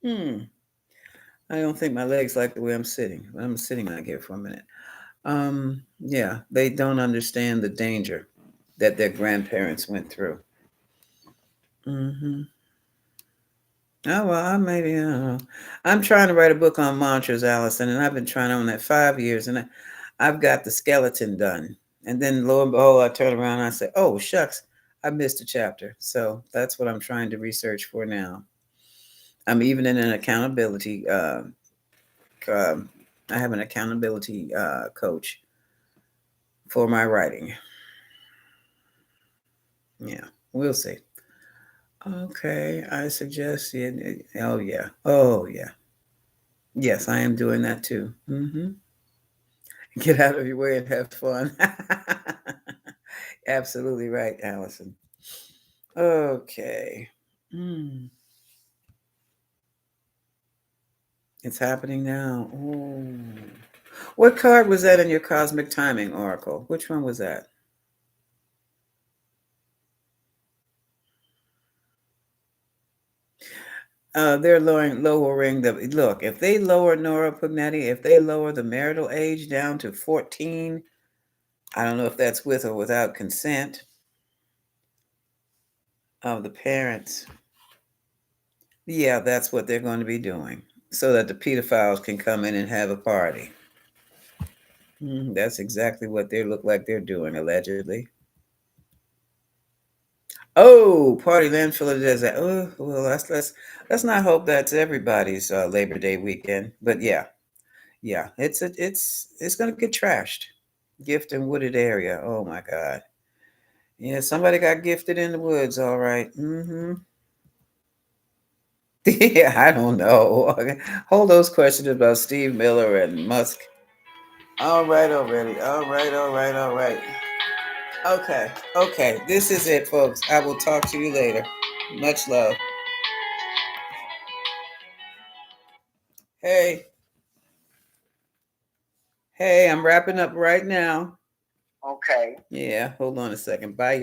Hmm. I don't think my legs like the way I'm sitting. I'm sitting like here for a minute. Yeah, they don't understand the danger that their grandparents went through. Hmm. Oh well, I maybe I don't know. I'm trying to write a book on mantras, Allison, and I've been trying on that 5 years, and I've got the skeleton done. And then lo and behold, I turn around and I say, "Oh shucks, I missed a chapter." So that's what I'm trying to research for now. I'm even in an accountability. Um, I have an accountability coach for my writing. Yeah, we'll see. Okay, I suggest it. Oh yeah. Oh yeah. Yes, I am doing that too. Get out of your way and have fun. Absolutely right, Allison. Okay. Mm, it's happening now. Oh. What card was that in your cosmic timing oracle? Which one was that? They're lowering the look. If they lower Nora Pugnetti, if they lower the marital age down to 14, I don't know if that's with or without consent of the parents. Yeah, that's what they're going to be doing, so that the pedophiles can come in and have a party. That's exactly what they look like they're doing, allegedly. Oh, party landfill does that. Oh, well, let's not hope that's everybody's Labor Day weekend. But yeah, yeah, it's gonna get trashed. Gift and wooded area. Oh my God. Yeah, somebody got gifted in the woods. All right. Yeah, I don't know. Okay. Hold those questions about Steve Miller and Musk. All right, already. All right, all right, all right. Okay, okay. This is it, folks. I will talk to you later. Much love. Hey, hey, I'm wrapping up right now. Okay. Yeah, hold on a second. Bye, y'all.